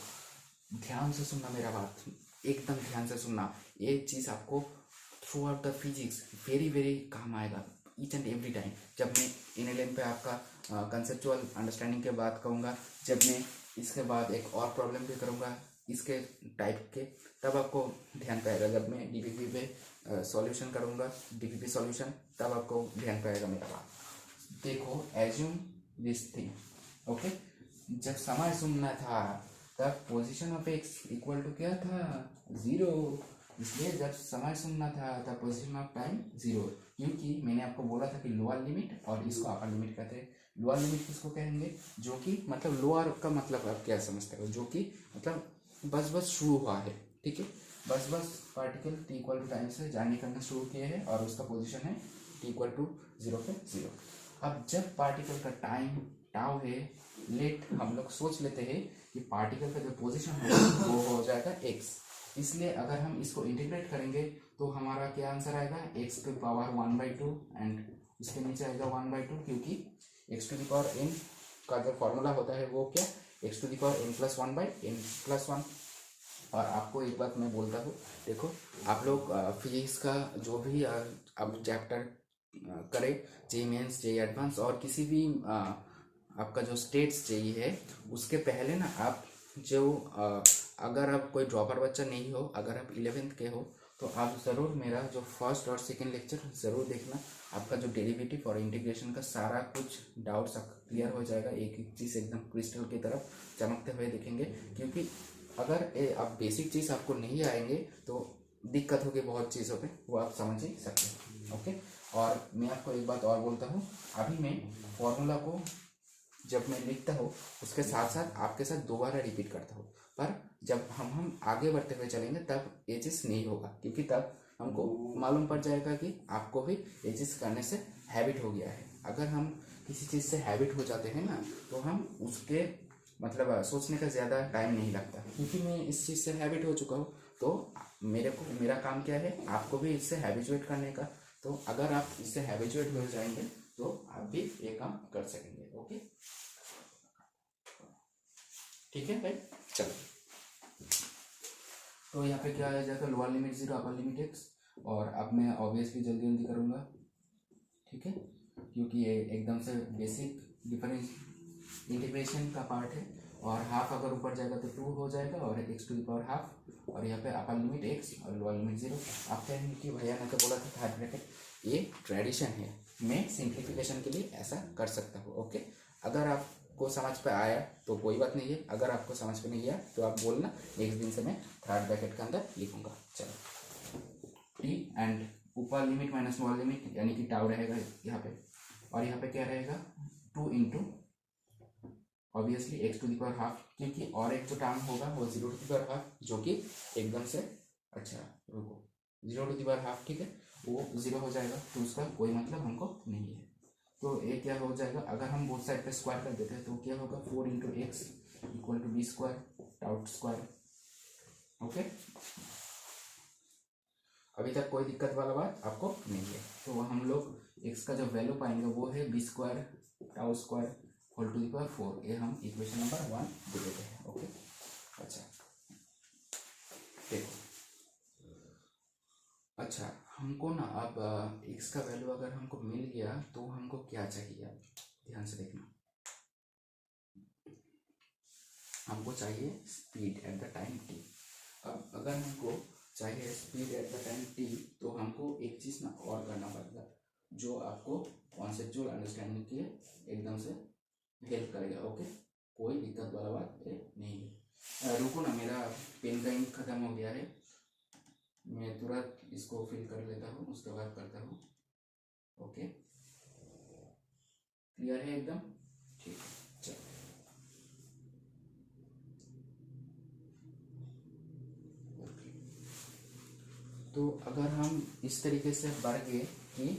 ध्यान से सुनना मेरा बात, एकदम ध्यान से सुनना, ये चीज़ आपको through out the physics very very calm आएगा ईच एंड एवरी टाइम। जब मैं NLM पे आपका कंसेप्चुअल अंडरस्टैंडिंग के बात कहूँगा, जब मैं इसके बाद एक और प्रॉब्लम भी करूँगा इसके टाइप के, तब आपको ध्यान पाएगा। जब मैं DPP पे सॉल्यूशन करूँगा, DPP सॉल्यूशन, तब आपको ध्यान पाएगा मेरा बात। देखो एज्यूम दिस थिंग, ओके। जब समय सुनना था तब position of x equal to क्या था, 0, इसलिए जब समय सुनना था तब पोजीशन ऑफ टाइम 0, क्योंकि मैंने आपको बोला था कि लोअर लिमिट और इसको अपर लिमिट कहते हैं। लोअर लिमिट किसको कहेंगे, जो कि मतलब लोअर का मतलब आप क्या समझते हो, जो कि मतलब बस शुरू हुआ है, ठीक है, बस particle t equal to time से जर्नी करना शुरू किए हैं और उसका पोजीशन है टी इक्वल टू 0 पे 0। अब जब पार्टिकल का टाइम टाउ है लेट, हम लोग सोच लेते हैं कि पार्टिकल का जो पोजीशन है वो हो जाएगा x, इसलिए अगर हम इसको इंटीग्रेट करेंगे तो हमारा क्या आंसर आएगा, x टू पावर 1/2 एंड इसके नीचे आएगा 1/2, क्योंकि x to the power n का जो फॉर्मूला होता है वो क्या, x to the power n+1/n+1। और आपको एक बात मैं बोलता हूँ, देखो आप लोग फिजिक्स का जो भी अब चैप्टर करें, जेई मेंस जेई एडवांस और किसी भी आपका जो स्टेट्स जेई है, उसके पहले ना आप जो अगर आप कोई ड्रॉपर बच्चा नहीं हो, अगर आप 11th के हो, तो आप ज़रूर मेरा जो फर्स्ट और सेकंड लेक्चर ज़रूर देखना। आपका जो डेरिवेटिव और इंटीग्रेशन का सारा कुछ डाउट्स क्लियर हो जाएगा, एक एक चीज़ एकदम क्रिस्टल की तरफ चमकते हुए दिखेंगे। क्योंकि अगर आप बेसिक चीज़ आपको नहीं आएंगे तो दिक्कत होगी बहुत चीज़ों पे, वो आप समझ ही सकते हैं। ओके, और मैं आपको एक बात और बोलता हूँ, अभी मैं फॉर्मूला को जब मैं लिखता हूँ उसके साथ साथ आपके साथ दोबारा रिपीट करता हूँ, पर जब हम आगे बढ़ते हुए चलेंगे तब ये चीज़ नहीं होगा, क्योंकि तब हमको मालूम पड़ जाएगा कि आपको भी ये चीज़ करने से हैबिट हो गया है। अगर हम किसी चीज़ से हैबिट हो जाते हैं ना, तो हम उसके मतलब सोचने का ज़्यादा टाइम नहीं लगता, क्योंकि मैं इस चीज़ से हैबिट हो चुका हूँ। तो मेरा काम क्या है, आपको भी इससे हैबिचुएट करने का। तो अगर आप इससे हैबिचुएट हो जाएंगे तो आप भी ये काम कर सकेंगे। ओके, ठीक है भाई, चलो। तो यहाँ पे क्या आ जाएगा, लोअर लिमिट 0 अपर लिमिट x, और अब मैं ऑब्वियसली जल्दी करूँगा, ठीक है, क्योंकि ये एकदम से बेसिक डिफरेंस इंटीग्रेशन का पार्ट है। और हाफ अगर ऊपर जाएगा तो 2 हो जाएगा, और x to the power half, और यहाँ पे अपर लिमिट x और लोअर लिमिट 0। आप कहेंगे कि भैया ने तो बोला था थर्ड ब्रैकेट, ये ट्रेडिशन है, मैं सिंप्लीफिकेशन के लिए ऐसा कर सकता हूँ। ओके, अगर आपको समझ पे आया तो कोई बात नहीं है, अगर आपको समझ पे नहीं आया तो आप बोलना, नेक्स्ट दिन से मैं थर्ड ब्रैकेट के अंदर लिखूंगा। चलो, टी एंड ऊपर लिमिट माइनस लोअर लिमिट, यानी कि टाउ रहेगा यहाँ पे, और यहाँ पे क्या रहेगा 2 into obviously x to the power half, क्योंकि और एक जो टर्म होगा वो 0 टू द पावर हाफ, जो कि एकदम से अच्छा रुको 0 टू द पावर हाफ, ठीक है, वो 0 हो जाएगा, तो उसका कोई मतलब हमको नहीं है। तो ये क्या हो जाएगा, अगर हम बोथ साइड पे स्क्वायर कर देते हैं तो क्या होगा, 4 into x equal to b square tau square. Okay, अभी तक कोई दिक्कत वाला बात आपको नहीं है। तो हम लोग x का जो वैल्यू पाएंगे वो है b square tau square whole to the power 4, ये हम इक्वेशन नंबर 1 दे देते हैं। ओके, अच्छा देखो, अच्छा हमको ना अब x का वैल्यू अगर हमको मिल गया तो हमको क्या चाहिए, अब ध्यान से देखना, हमको चाहिए speed at the time t। अब अगर हमको चाहिए speed at the time t, तो हमको एक चीज़ ना और करना पड़ेगा, जो आपको कॉन्सेप्चुअल अंडरस्टैंडिंग के लिए एकदम से हेल्प करेगा। ओके, कोई दिक्कत वाला बात नहीं है। रुको ना, मेरा पेन का इंक खत्म हो गया है, मैं तुरंत इसको फिल कर लेता हूँ, उसके बाद करता हूँ। ओके, क्लियर है एकदम, ठीक है, चलो। ओके, तो अगर हम इस तरीके से बढ़ गए कि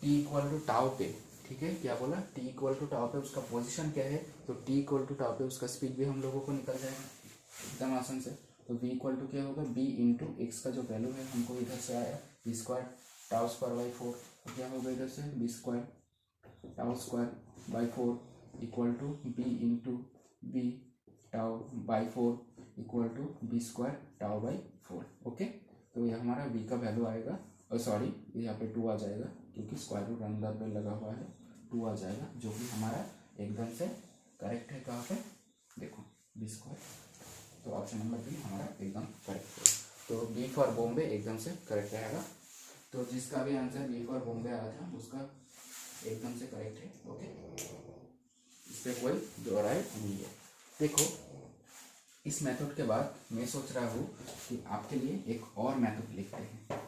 t इक्वल टू टाउ पे, ठीक है, क्या बोला, t इक्वल टू टाउ पे उसका पोजीशन क्या है, तो t इक्वल टू टाउ पे उसका स्पीड भी हम लोगों को निकल जाएगा एकदम आसान से। तो v इक्वल टू क्या होगा, b इंटू एक्स का जो वैल्यू है हमको इधर से आया b square tau square by 4, तो क्या होगा इधर से b square tau square by 4 equal to b into b tau by 4 equal to b square tau by 4। Okay, तो ये हमारा v का वैल्यू आएगा, और सॉरी यहाँ पे 2 आ जाएगा, क्योंकि स्क्वायर रूट अंदर पे लगा हुआ है, 2 आ जाएगा, जो कि हमारा एकदम से करेक्ट है। कहाँ पे देखो बी स्क्वायर, तो ऑप्शन नंबर बी हमारा एकदम करेक्ट है। तो बी फॉर बॉम्बे एकदम से करेक्ट रहेगा। तो जिसका भी आंसर बी फॉर बॉम्बे आया था उसका एकदम से करेक्ट है। ओके, इस पर कोई दो राय नहीं है। देखो, इस मेथड के बाद मैं सोच रहा हूँ कि आपके लिए एक और मेथड लिखते हैं,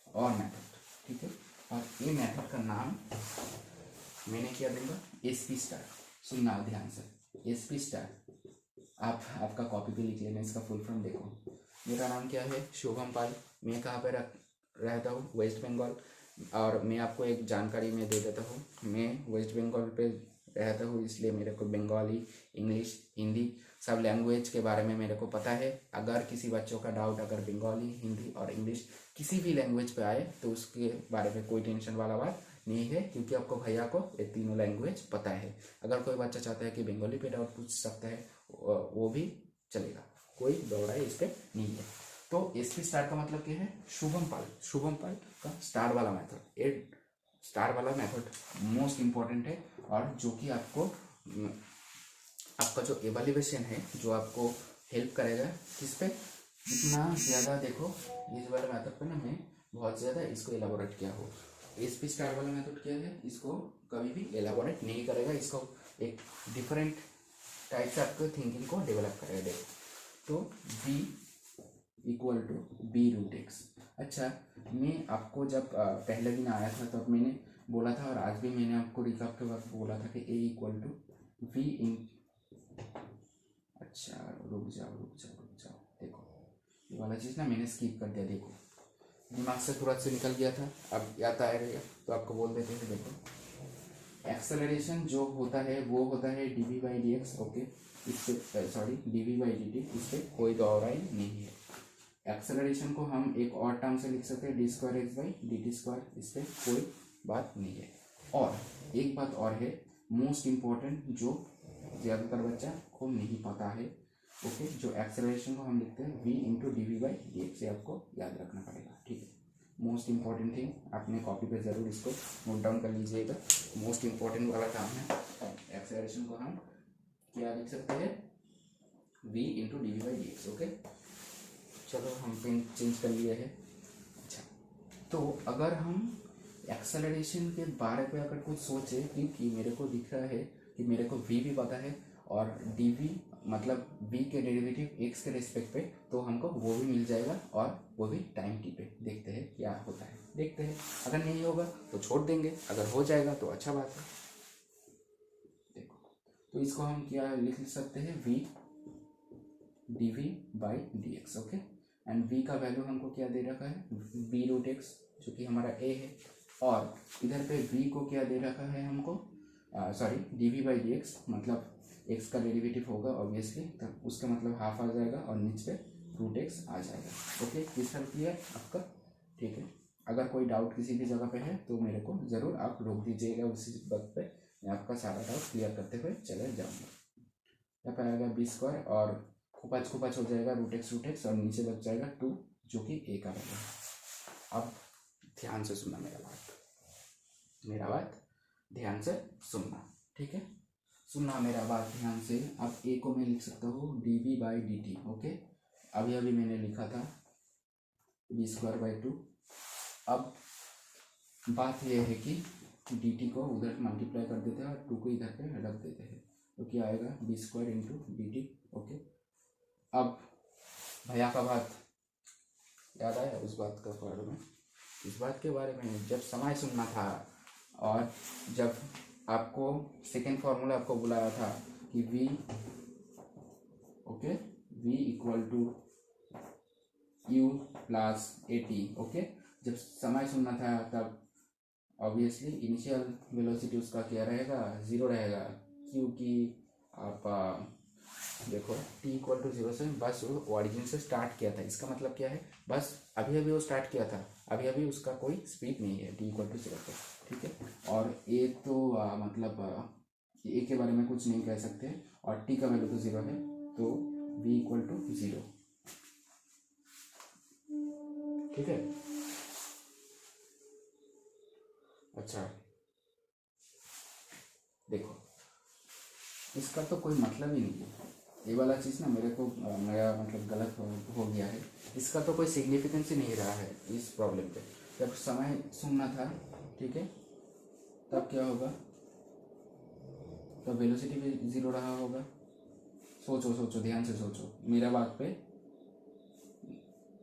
और मेथड, ठीक है, और ये मेथड का नाम मैंने क्या दूंगा SP स्टार। सुनना ध्यान से, SP स्टार आपका कॉपी पे लिख लेना। इसका फुल फॉर्म देखो, मेरा नाम क्या है शुभम पाल, मैं कहाँ पे रहता हूँ वेस्ट बंगाल। और मैं आपको एक जानकारी में दे देता हूँ, मैं वेस्ट बंगाल पे रहता हूँ, इसलिए मेरे को बंगाली, इंग्लिश, हिंदी सब लैंग्वेज के बारे में मेरे को पता है। अगर किसी बच्चों का डाउट अगर बंगाली, हिंदी और इंग्लिश किसी भी लैंग्वेज पे आए तो उसके बारे में कोई टेंशन वाला बात नहीं है, क्योंकि आपको भैया को ये तीनों लैंग्वेज पता है। अगर कोई बच्चा चाहता है कि बंगाली पे डाउट पूछ सकता है, वो भी चलेगा, कोई दौड़ा इस पर नहीं है। तो SP स्टार का मतलब क्या है, शुभम पाल। शुभम पाल का स्टार वाला मेथड, ये स्टार वाला मेथड मोस्ट इम्पॉर्टेंट है, और जो कि आपको आपका जो एवेल्युएशन है, जो आपको हेल्प करेगा किस पे, इतना ज़्यादा देखो इस वाले मेथड पे ना मैं बहुत ज़्यादा इसको एलाबोरेट किया हो। SP स्टार वाला मेथड क्या है, इसको कभी भी एलाबोरेट नहीं करेगा, इसको एक डिफरेंट टाइप से आपको थिंकिंग को डेवलप करेगा। देखो तो B इक्वल टू B√X। अच्छा, मैं आपको जब पहले दिन आया था तब मैंने बोला था, और आज भी मैंने आपको रिकैप के वक्त बोला था कि A इक्वल टू V इन, अच्छा रुक जाओ, देखो ये वाला चीज़ ना मैंने स्किप कर दिया, देखो दिमाग से तुरंत से निकल गया था, अब याद आएगा तो आपको बोल देते हैं। देखो एक्सेलरेशन जो होता है वो होता है dV/dx, ओके, इस पे सॉरी dV/dt, इस पर कोई दोहराई नहीं है। एक्सेलरेशन को हम एक और टर्म से लिख सकते हैं d²x/dt², इस पर कोई बात नहीं है। और एक बात और है मोस्ट इम्पॉर्टेंट, जो ज़्यादातर बच्चा को नहीं पता है, ओके, जो एक्सेलरेशन को हम लिखते हैं V/dV/dx, से आपको याद रखना पड़ेगा, ठीक है। मोस्ट इम्पॉर्टेंट थिंग, अपने कॉपी पे ज़रूर इसको नोट डाउन कर लीजिएगा, मोस्ट इम्पॉर्टेंट वाला काम है। एक्सेलरेशन को हम क्या लिख सकते हैं, V/dV/dx, ओके। चलो हम पेन चेंज कर लिए है। अच्छा, तो अगर हम एक्सेलरेशन के बारे में अगर कुछ सोचे, क्योंकि मेरे को दिख रहा है कि मेरे को V भी पता है और dV मतलब V के डेरिवेटिव x के रिस्पेक्ट पे, तो हमको वो भी मिल जाएगा, और वो भी टाइम t पे। देखते हैं क्या होता है, देखते हैं, अगर नहीं होगा तो छोड़ देंगे, अगर हो जाएगा तो अच्छा बात है। देखो तो इसको हम क्या लिख सकते हैं, V/dV/dx, ओके। एंड V का वैल्यू हमको क्या दे रखा है, B√x, जो कि हमारा A है, और इधर पे V को क्या दे रखा है हमको, सॉरी dV/dx, मतलब x का डेरिवेटिव होगा ऑब्वियसली, तब उसका मतलब हाफ आ जाएगा और नीचे √x आ जाएगा, ओके। क्लियर क्लियर आपका, ठीक है। अगर कोई डाउट किसी भी जगह पे है तो मेरे को ज़रूर आप रोक दीजिएगा, उसी वक्त पे मैं आपका सारा डाउट क्लियर करते हुए चले जाऊँगा। यहाँ पर आएगा B² और खुपच हो जाएगा √x, और नीचे बच जाएगा 2, जो कि A का वैल्यू है। अब ध्यान से सुनना मेरा बात ध्यान से सुनना, ठीक है। सुनना मेरा बात ध्यान से। अब A को मैं लिख सकता हूँ dV/dt, ओके। अभी मैंने लिखा था B²/2। अब बात यह है कि dt को उधर मल्टीप्लाई कर देते हैं और 2 को इधर पे रख देते हैं, तो क्या आएगा B² dt, ओके। अब भैया का बात याद आया, उस बात का बारे में, इस बात के बारे में जब समय सुनना था, और जब आपको सेकेंड फॉर्मूला आपको बुलाया था कि V, okay, V equal to U plus AT, okay. जब समय सुनना था तब ऑब्वियसली इनिशियल वेलोसिटी उसका क्या रहेगा, 0 रहेगा, क्योंकि आप देखो t इक्वल टू 0 से बस वो ओरिजिन से स्टार्ट किया था। इसका मतलब क्या है, बस अभी वो स्टार्ट किया था, अभी उसका कोई स्पीड नहीं है t इक्वल टू 0 पे, ठीक है। और a तो मतलब a के बारे में कुछ नहीं कह सकते, और t का वैल्यू तो 0 है, तो v इक्वल टू 0, ठीक है। अच्छा देखो, इसका तो कोई मतलब ही नहीं है, ये वाला चीज़ ना मेरे को मेरा मतलब गलत हो गया है, इसका तो कोई सिग्निफिकेंस ही नहीं रहा है इस प्रॉब्लम पे। जब समय सुनना था, ठीक है, तब क्या होगा, तब वेलोसिटी भी 0 रहा होगा। सोचो ध्यान से सोचो, मेरा बात पे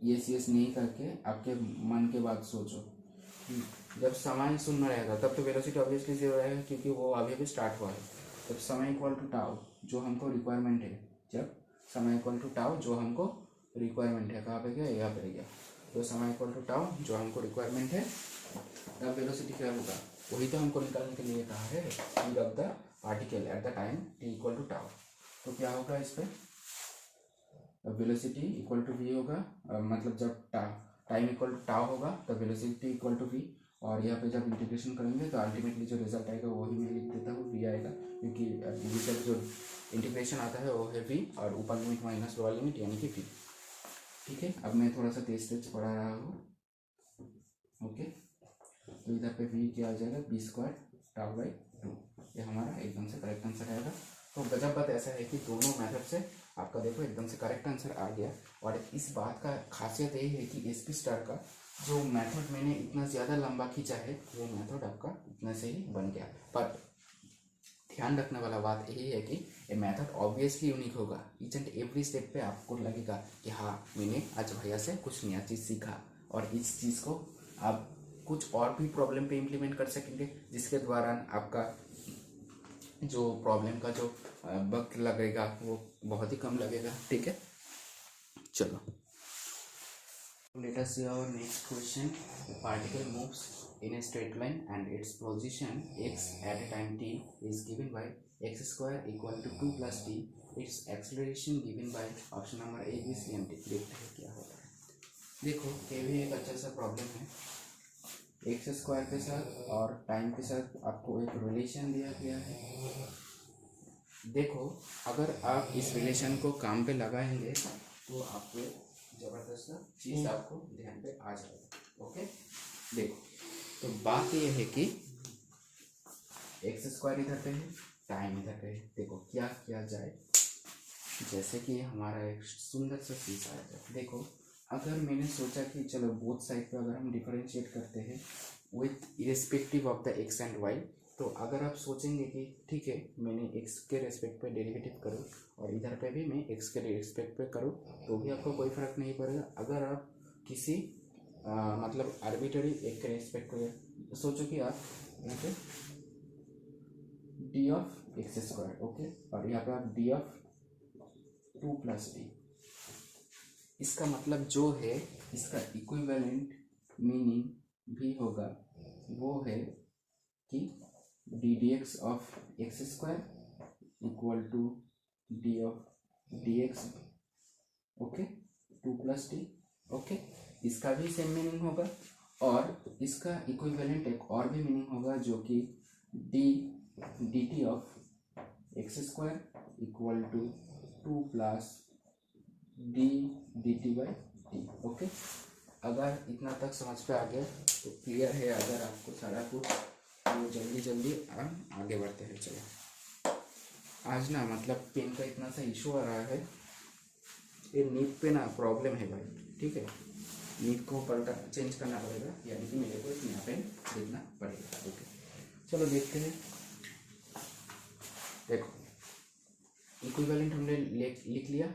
यस नहीं करके आपके मन के बात सोचो। जब समय शून्य रहेगा तब तो वेलोसिटी ऑब्वियसली जीरो रहेगा, क्योंकि वो अभी अभी स्टार्ट हुआ है। जब समय इक्वल टू टाउ जो हमको रिक्वायरमेंट है, जब समय इक्वल टू टाउ जो हमको रिक्वायरमेंट है, कहाँ पे गया, यहाँ पे गया। तो समय इक्वल टू टाउ जो हमको रिक्वायरमेंट है, तब वेलोसिटी क्या होगा, वही तो हमको निकालने के लिए कहा है, speed of the particle at the time t equal to tau. तो क्या होगा इस पर, वेलोसिटी इक्वल टू वी होगा, मतलब जब टाइम इक्वल टू टाउ होगा तब वेलोसिटी इक्वल टू वी, और यहाँ पे जब इंटीग्रेशन करेंगे तो अल्टीमेटली जो रिजल्ट आएगा वही मैं लिख देता हूँ, वी आएगा, क्योंकि वी का जो इंटीग्रेशन आता है वो है वी, और ऊपर लिमिट माइनस लोअर लिमिट यानी कि वी। ठीक है, अब मैं थोड़ा सा तेज तेज पढ़ा रहा हूँ। ओके, तो इधर पे वी क्या आ जाएगा, बी स्क्वायर टाउ बाई 2, ये हमारा एकदम से करेक्ट आंसर आएगा। तो गजब बात ऐसा है कि दोनों मेथड से आपका देखो एकदम से करेक्ट आंसर आ गया। और इस बात का खासियत यही है कि एसपी स्टार का जो मेथड मैंने इतना ज़्यादा लंबा खींचा है, वो मेथड आपका इतने से ही बन गया। पर ध्यान रखने वाला बात यही है कि ये मेथड ऑब्वियसली यूनिक होगा। ईच एंड एवरी स्टेप पे आपको लगेगा कि हाँ, मैंने आज भैया से कुछ नया चीज़ सीखा, और इस चीज़ को आप कुछ और भी प्रॉब्लम पे इम्प्लीमेंट कर सकेंगे, जिसके द्वारा आपका जो प्रॉब्लम का जो वक्त लगेगा वो बहुत ही कम लगेगा। ठीक है, चलो let us see our next question. The particle moves in a straight line and its position x at a time t is given by x square equal to 2 plus t. Its acceleration given by option number A, B, C and D. देखते हैं क्या होता है। देखो ये भी एक अच्छा सा प्रॉब्लम है। एक्स स्क्वायर के साथ और टाइम के साथ आपको एक रिलेशन दिया गया है। देखो अगर आप इस रिलेशन को काम पे लगाएंगे तो आपको जबरदस्त चीज़ आपको ध्यान पे आ जाएगा। ओके, देखो तो बात ये है कि एक्स स्क्वायर इधर पे है, टाइम इधर पे है। देखो क्या किया जाए, जैसे कि हमारा एक सुंदर सा चीज़ आया है। देखो अगर मैंने सोचा कि चलो बोथ साइड पे अगर हम डिफरेंशिएट करते हैं with irrespective of the x and y, तो अगर आप सोचेंगे कि ठीक है मैंने एक्स के रेस्पेक्ट पे डेरिवेटिव करूँ और इधर पे भी मैं एक्स के रेस्पेक्ट पे करूँ तो भी आपको कोई फ़र्क नहीं पड़ेगा। अगर आप किसी मतलब आर्बिट्ररी एक के रेस्पेक्ट पे सोचो कि आप यहाँ पे D of x square, okay, और यहाँ पे आप डी ऑफ 2 प्लस डी, इसका मतलब जो है इसका इक्विवेलेंट मीनिंग भी होगा, वो है कि d d x of x square equal to d of d x, okay, 2 plus d. Okay, इसका भी सेम मीनिंग होगा, और इसका इक्विवेलेंट एक और भी मीनिंग होगा जो कि d d t of x square equal to 2 plus d d t by t. Okay, अगर इतना तक समझ पे आ गया तो क्लियर है। अगर आपको सारा कुछ तो जल्दी जल्दी आगे बढ़ते हैं। चलो आज ना मतलब पेन का इतना सा इशू आ रहा है, ये नीट पे ना प्रॉब्लम है भाई। ठीक है, नीट को पलटा चेंज करना पड़ेगा, यानी कि मेरे को एक नया पेन देखना पड़ेगा। ओके चलो देखते हैं। देखो इक्विवेलेंट हमने लिख लिया,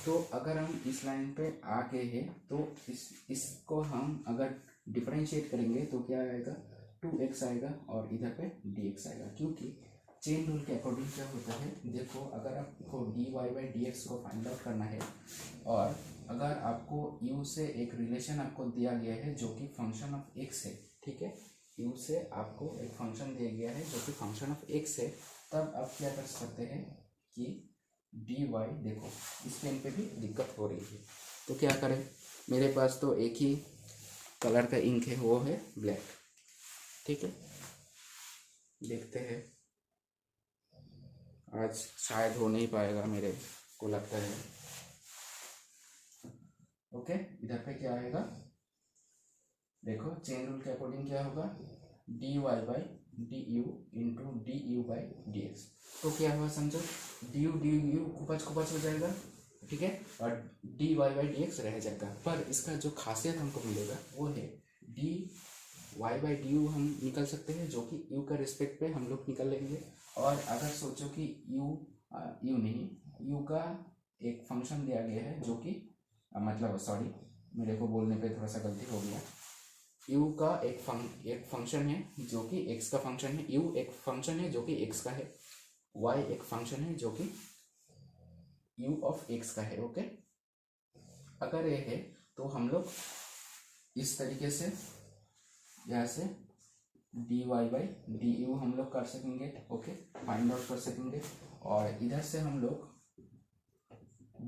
तो अगर हम इस लाइन पे आ गए हैं तो इसको हम अगर डिफरेंशिएट करेंगे तो क्या आएगा, 2x आएगा और इधर पे dx आएगा, क्योंकि चेन रूल के अकॉर्डिंग क्या होता है। देखो अगर आपको dy बाई डी एक्स को फाइंड आउट करना है, और अगर आपको u से एक रिलेशन आपको दिया गया है जो कि फंक्शन ऑफ x है, ठीक है, u से आपको एक फंक्शन दिया गया है जो कि फंक्शन ऑफ x है, तब आप क्या कर सकते हैं कि dy, देखो इस पेन पे भी दिक्कत हो रही है तो क्या करें, मेरे पास तो एक ही कलर का इंक है, वो है ब्लैक। ठीक है, देखते हैं, आज शायद हो नहीं पाएगा मेरे को लगता है। ओके, इधर पे क्या आएगा, देखो चेन रूल के अकॉर्डिंग क्या होगा, d y by d u into d u by d x. तो क्या हुआ समझो, डी यू कुपच हो जाएगा, ठीक है, और d y by d x रह जाएगा। पर इसका जो खासियत हमको मिलेगा वो है d y by d u हम निकल सकते हैं, जो कि यू का रिस्पेक्ट पे हम लोग निकल लेंगे। और अगर सोचो कि यू नहीं, यू का एक फंक्शन दिया गया है जो कि मतलब सॉरी, मेरे को बोलने पे थोड़ा सा गलती हो गया, u का एक फंक्शन है जो कि x का फंक्शन है, u एक फंक्शन है जो कि x का है, y एक फंक्शन है जो कि u ऑफ x का है। ओके, अगर ये है तो हम लोग इस तरीके से यहाँ से dy बाई डी यू हम लोग कर सकेंगे। ओके, फाइंड आउट कर सकेंगे, और इधर से हम लोग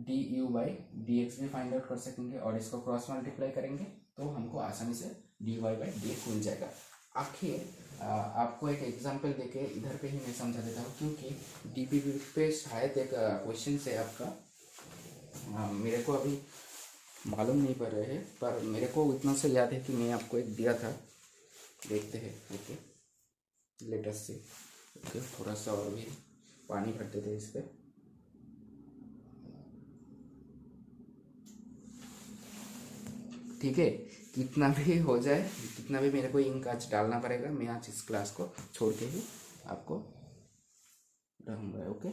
D u by d x भी फाइंड आउट कर सकेंगे, और इसको क्रॉस मल्टीप्लाई करेंगे तो हमको आसानी से d y by d x मिल जाएगा। आखिर आपको एक एग्जांपल देके इधर पे ही मैं समझा देता हूँ, क्योंकि डीपीपी पे शायद एक क्वेश्चन से आपका मेरे को अभी मालूम नहीं पड़ रहे हैं, पर मेरे को इतना से याद है कि मैं आपको एक दिया था, देखते हैं। ओके, लेटेस्ट से ओके, थोड़ा सा और भी पानी भरते थे इस पर। ठीक है, कितना भी हो जाए, कितना भी मेरे को इंक आज डालना पड़ेगा, मैं आज इस क्लास को छोड़ के ही आपको रहूँगा। ओके,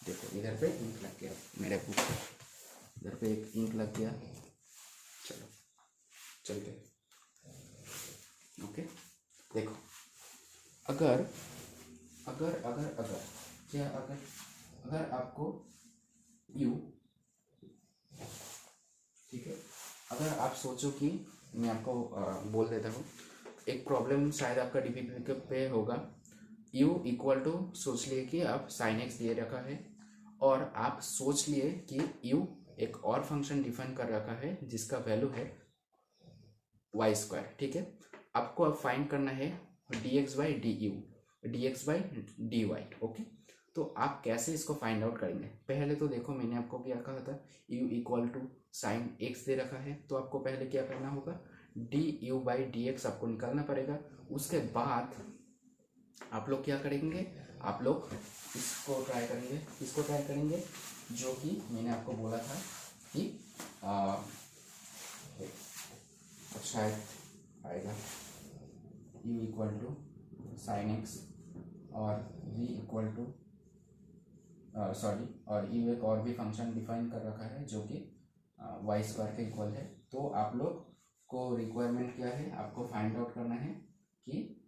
देखो इधर पे इंक लग गया मेरे बुक पे, इधर पे एक इंक लग गया। चलो चलते। ओके, देखो अगर अगर अगर अगर क्या अगर अगर आपको यू, ठीक है, अगर आप सोचो कि मैं आपको बोल देता हूँ, एक प्रॉब्लम शायद आपका डीपीपी पे होगा। u इक्वल टू, सोच लिए कि आप साइन एक्स दे रखा है, और आप सोच लिए कि u एक और फंक्शन डिफाइन कर रखा है जिसका वैल्यू है वाई स्क्वायर। ठीक है, आपको अब फाइंड करना है d x by d u, d x by d y. Okay, तो आप कैसे इसको फाइंड आउट करेंगे? पहले तो देखो मैंने आपको क्या कहा था, u equal to sine x दे रखा है, तो आपको पहले क्या करना होगा, d u by d x आपको निकालना पड़ेगा। उसके बाद आप लोग क्या करेंगे, आप लोग इसको ट्राई करेंगे जो कि मैंने आपको बोला था कि शायद आएगा u equal to sine x और v इक्वल टू सॉरी, और u एक और भी फंक्शन डिफाइन कर रखा है जो कि वाई स्क्वायर के इक्वल है। तो आप लोग को रिक्वायरमेंट क्या है, आपको फाइंड आउट करना है कि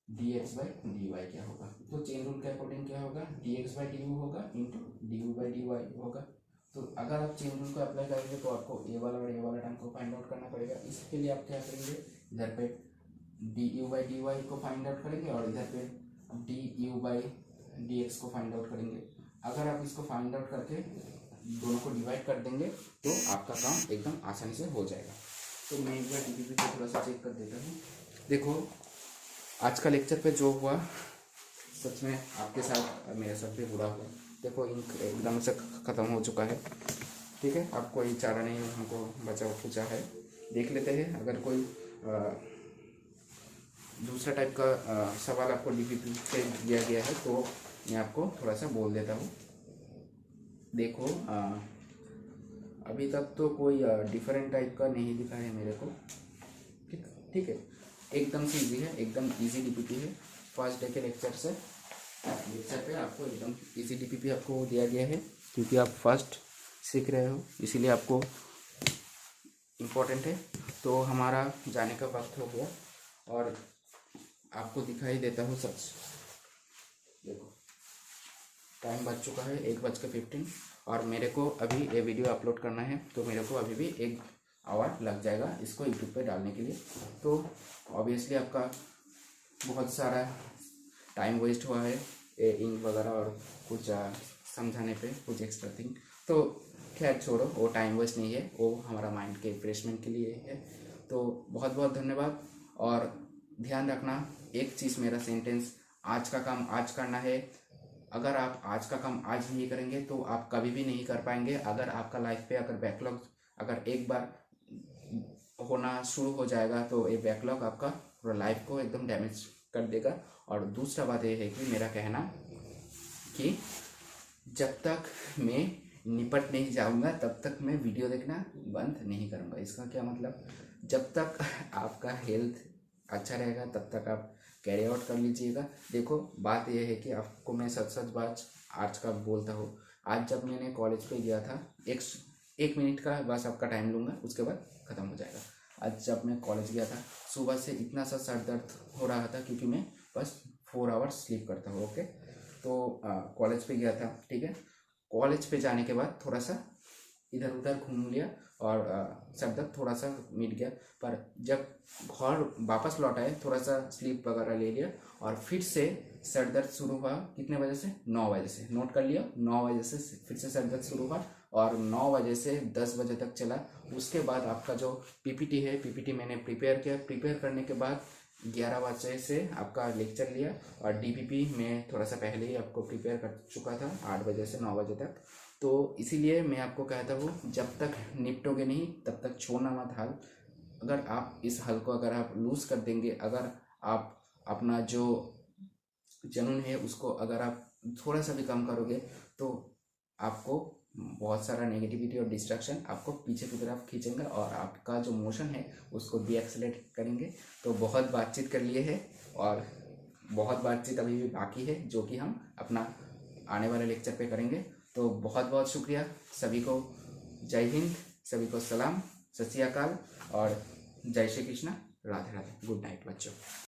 d x by d y क्या होगा। तो चेन रूल के अकॉर्डिंग क्या होगा, d x by d u होगा into d u by d y होगा। तो अगर आप चेन रूल को अप्लाई करेंगे तो आपको ए वाला और ए वाला टर्म को फाइंड आउट करना पड़ेगा। इसके लिए आप क्या करेंगे, इधर पे d u by d y को फाइंड आउट करेंगे, और इधर पे d u by d x को फाइंड आउट करेंगे। अगर आप इसको फाइंड आउट करके दोनों को डिवाइड कर देंगे तो आपका काम एकदम आसानी से हो जाएगा। तो मैं एक बार डीपीपी को थोड़ा सा चेक कर देता हूँ। देखो आज का लेक्चर पे जो हुआ, सच में आपके साथ मेरे साथ भी बुरा हुआ। देखो इंक एकदम से ख़त्म हो चुका है। ठीक है, अब कोई चारा नहीं हमको बचा खुचा है। देख लेते हैं, अगर कोई दूसरा टाइप का सवाल आपको डीपीपी से दिया गया है तो मैं आपको थोड़ा सा बोल देता हूँ। देखो अभी तक तो कोई डिफरेंट टाइप का नहीं दिखा है मेरे को। ठीक है, एकदम से इजी है, एकदम इजी डीपीपी है। फर्स्ट डे के लेक्चर पे आपको एकदम इजी डीपीपी आपको दिया गया है, क्योंकि आप फर्स्ट सीख रहे हो, इसीलिए आपको इम्पोर्टेंट है। तो हमारा जाने का वक्त हो गया और आपको दिखाई देता हूँ सच। देखो टाइम बज चुका है 1:15, और मेरे को अभी ये वीडियो अपलोड करना है, तो मेरे को अभी भी 1 आवर लग जाएगा इसको यूट्यूब पे डालने के लिए। तो ऑब्वियसली आपका बहुत सारा टाइम वेस्ट हुआ है इंक वगैरह और कुछ समझाने पे, कुछ एक्स्ट्रा थिंग। तो खैर छोड़ो, वो टाइम वेस्ट नहीं है, वो हमारा माइंड के रिफ्रेशमेंट के लिए है। तो बहुत बहुत धन्यवाद, और ध्यान रखना एक चीज़, मेरा सेंटेंस, आज का काम आज करना है। अगर आप आज का काम आज नहीं करेंगे तो आप कभी भी नहीं कर पाएंगे। अगर आपका लाइफ पे अगर बैकलॉग अगर एक बार होना शुरू हो जाएगा तो ये बैकलॉग आपका पूरा लाइफ को एकदम डैमेज कर देगा। और दूसरा बात ये है कि मेरा कहना कि जब तक मैं निपट नहीं जाऊंगा तब तक मैं वीडियो देखना बंद नहीं करूंगा। इसका क्या मतलब, जब तक आपका हेल्थ अच्छा रहेगा तब तक आप कैरी आउट कर लीजिएगा। देखो बात यह है कि आपको मैं सच बात आज का बोलता हूँ। आज जब मैंने कॉलेज पे गया था, एक मिनट का बस आपका टाइम लूँगा, उसके बाद ख़त्म हो जाएगा। आज जब मैं कॉलेज गया था सुबह से इतना सा सर दर्द हो रहा था क्योंकि मैं बस 4 आवर्स स्लीप करता हूँ। ओके, तो कॉलेज पे गया था, ठीक है। कॉलेज पे जाने के बाद थोड़ा सा इधर उधर घूम लिया और सर दर्द थोड़ा सा मिट गया। पर जब घर वापस लौट आए थोड़ा सा स्लीप वगैरह ले लिया और फिर से सर दर्द शुरू हुआ। कितने बजे से? 9 बजे से। नोट कर लिया, 9 बजे से फिर से सर दर्द शुरू हुआ और 9 बजे से 10 बजे तक चला। उसके बाद आपका जो पीपीटी है, पीपीटी मैंने प्रिपेयर किया। प्रिपेयर करने के बाद 11 बजे से आपका लेक्चर लिया और डीपीपी में थोड़ा सा पहले ही आपको प्रिपेयर कर चुका था 8 बजे से 9 बजे तक। तो इसीलिए मैं आपको कहता हूँ जब तक निपटोगे नहीं तब तक छोड़ना मत हाल। अगर आप इस हल को अगर आप लूज़ कर देंगे, अगर आप अपना जो जुनून है उसको अगर आप थोड़ा सा भी कम करोगे तो आपको बहुत सारा नेगेटिविटी और डिस्ट्रैक्शन आपको पीछे की तरफ खींचेंगे और आपका जो मोशन है उसको डीएक्सेलेरेट करेंगे। तो बहुत बातचीत कर लिए है और बहुत बातचीत अभी भी बाकी है जो कि हम अपना आने वाले लेक्चर पे करेंगे। तो बहुत बहुत शुक्रिया सभी को। जय हिंद, सभी को सलाम, सत श्री अकाल और जय श्री कृष्णा, राधे राधे। गुड नाइट बच्चों।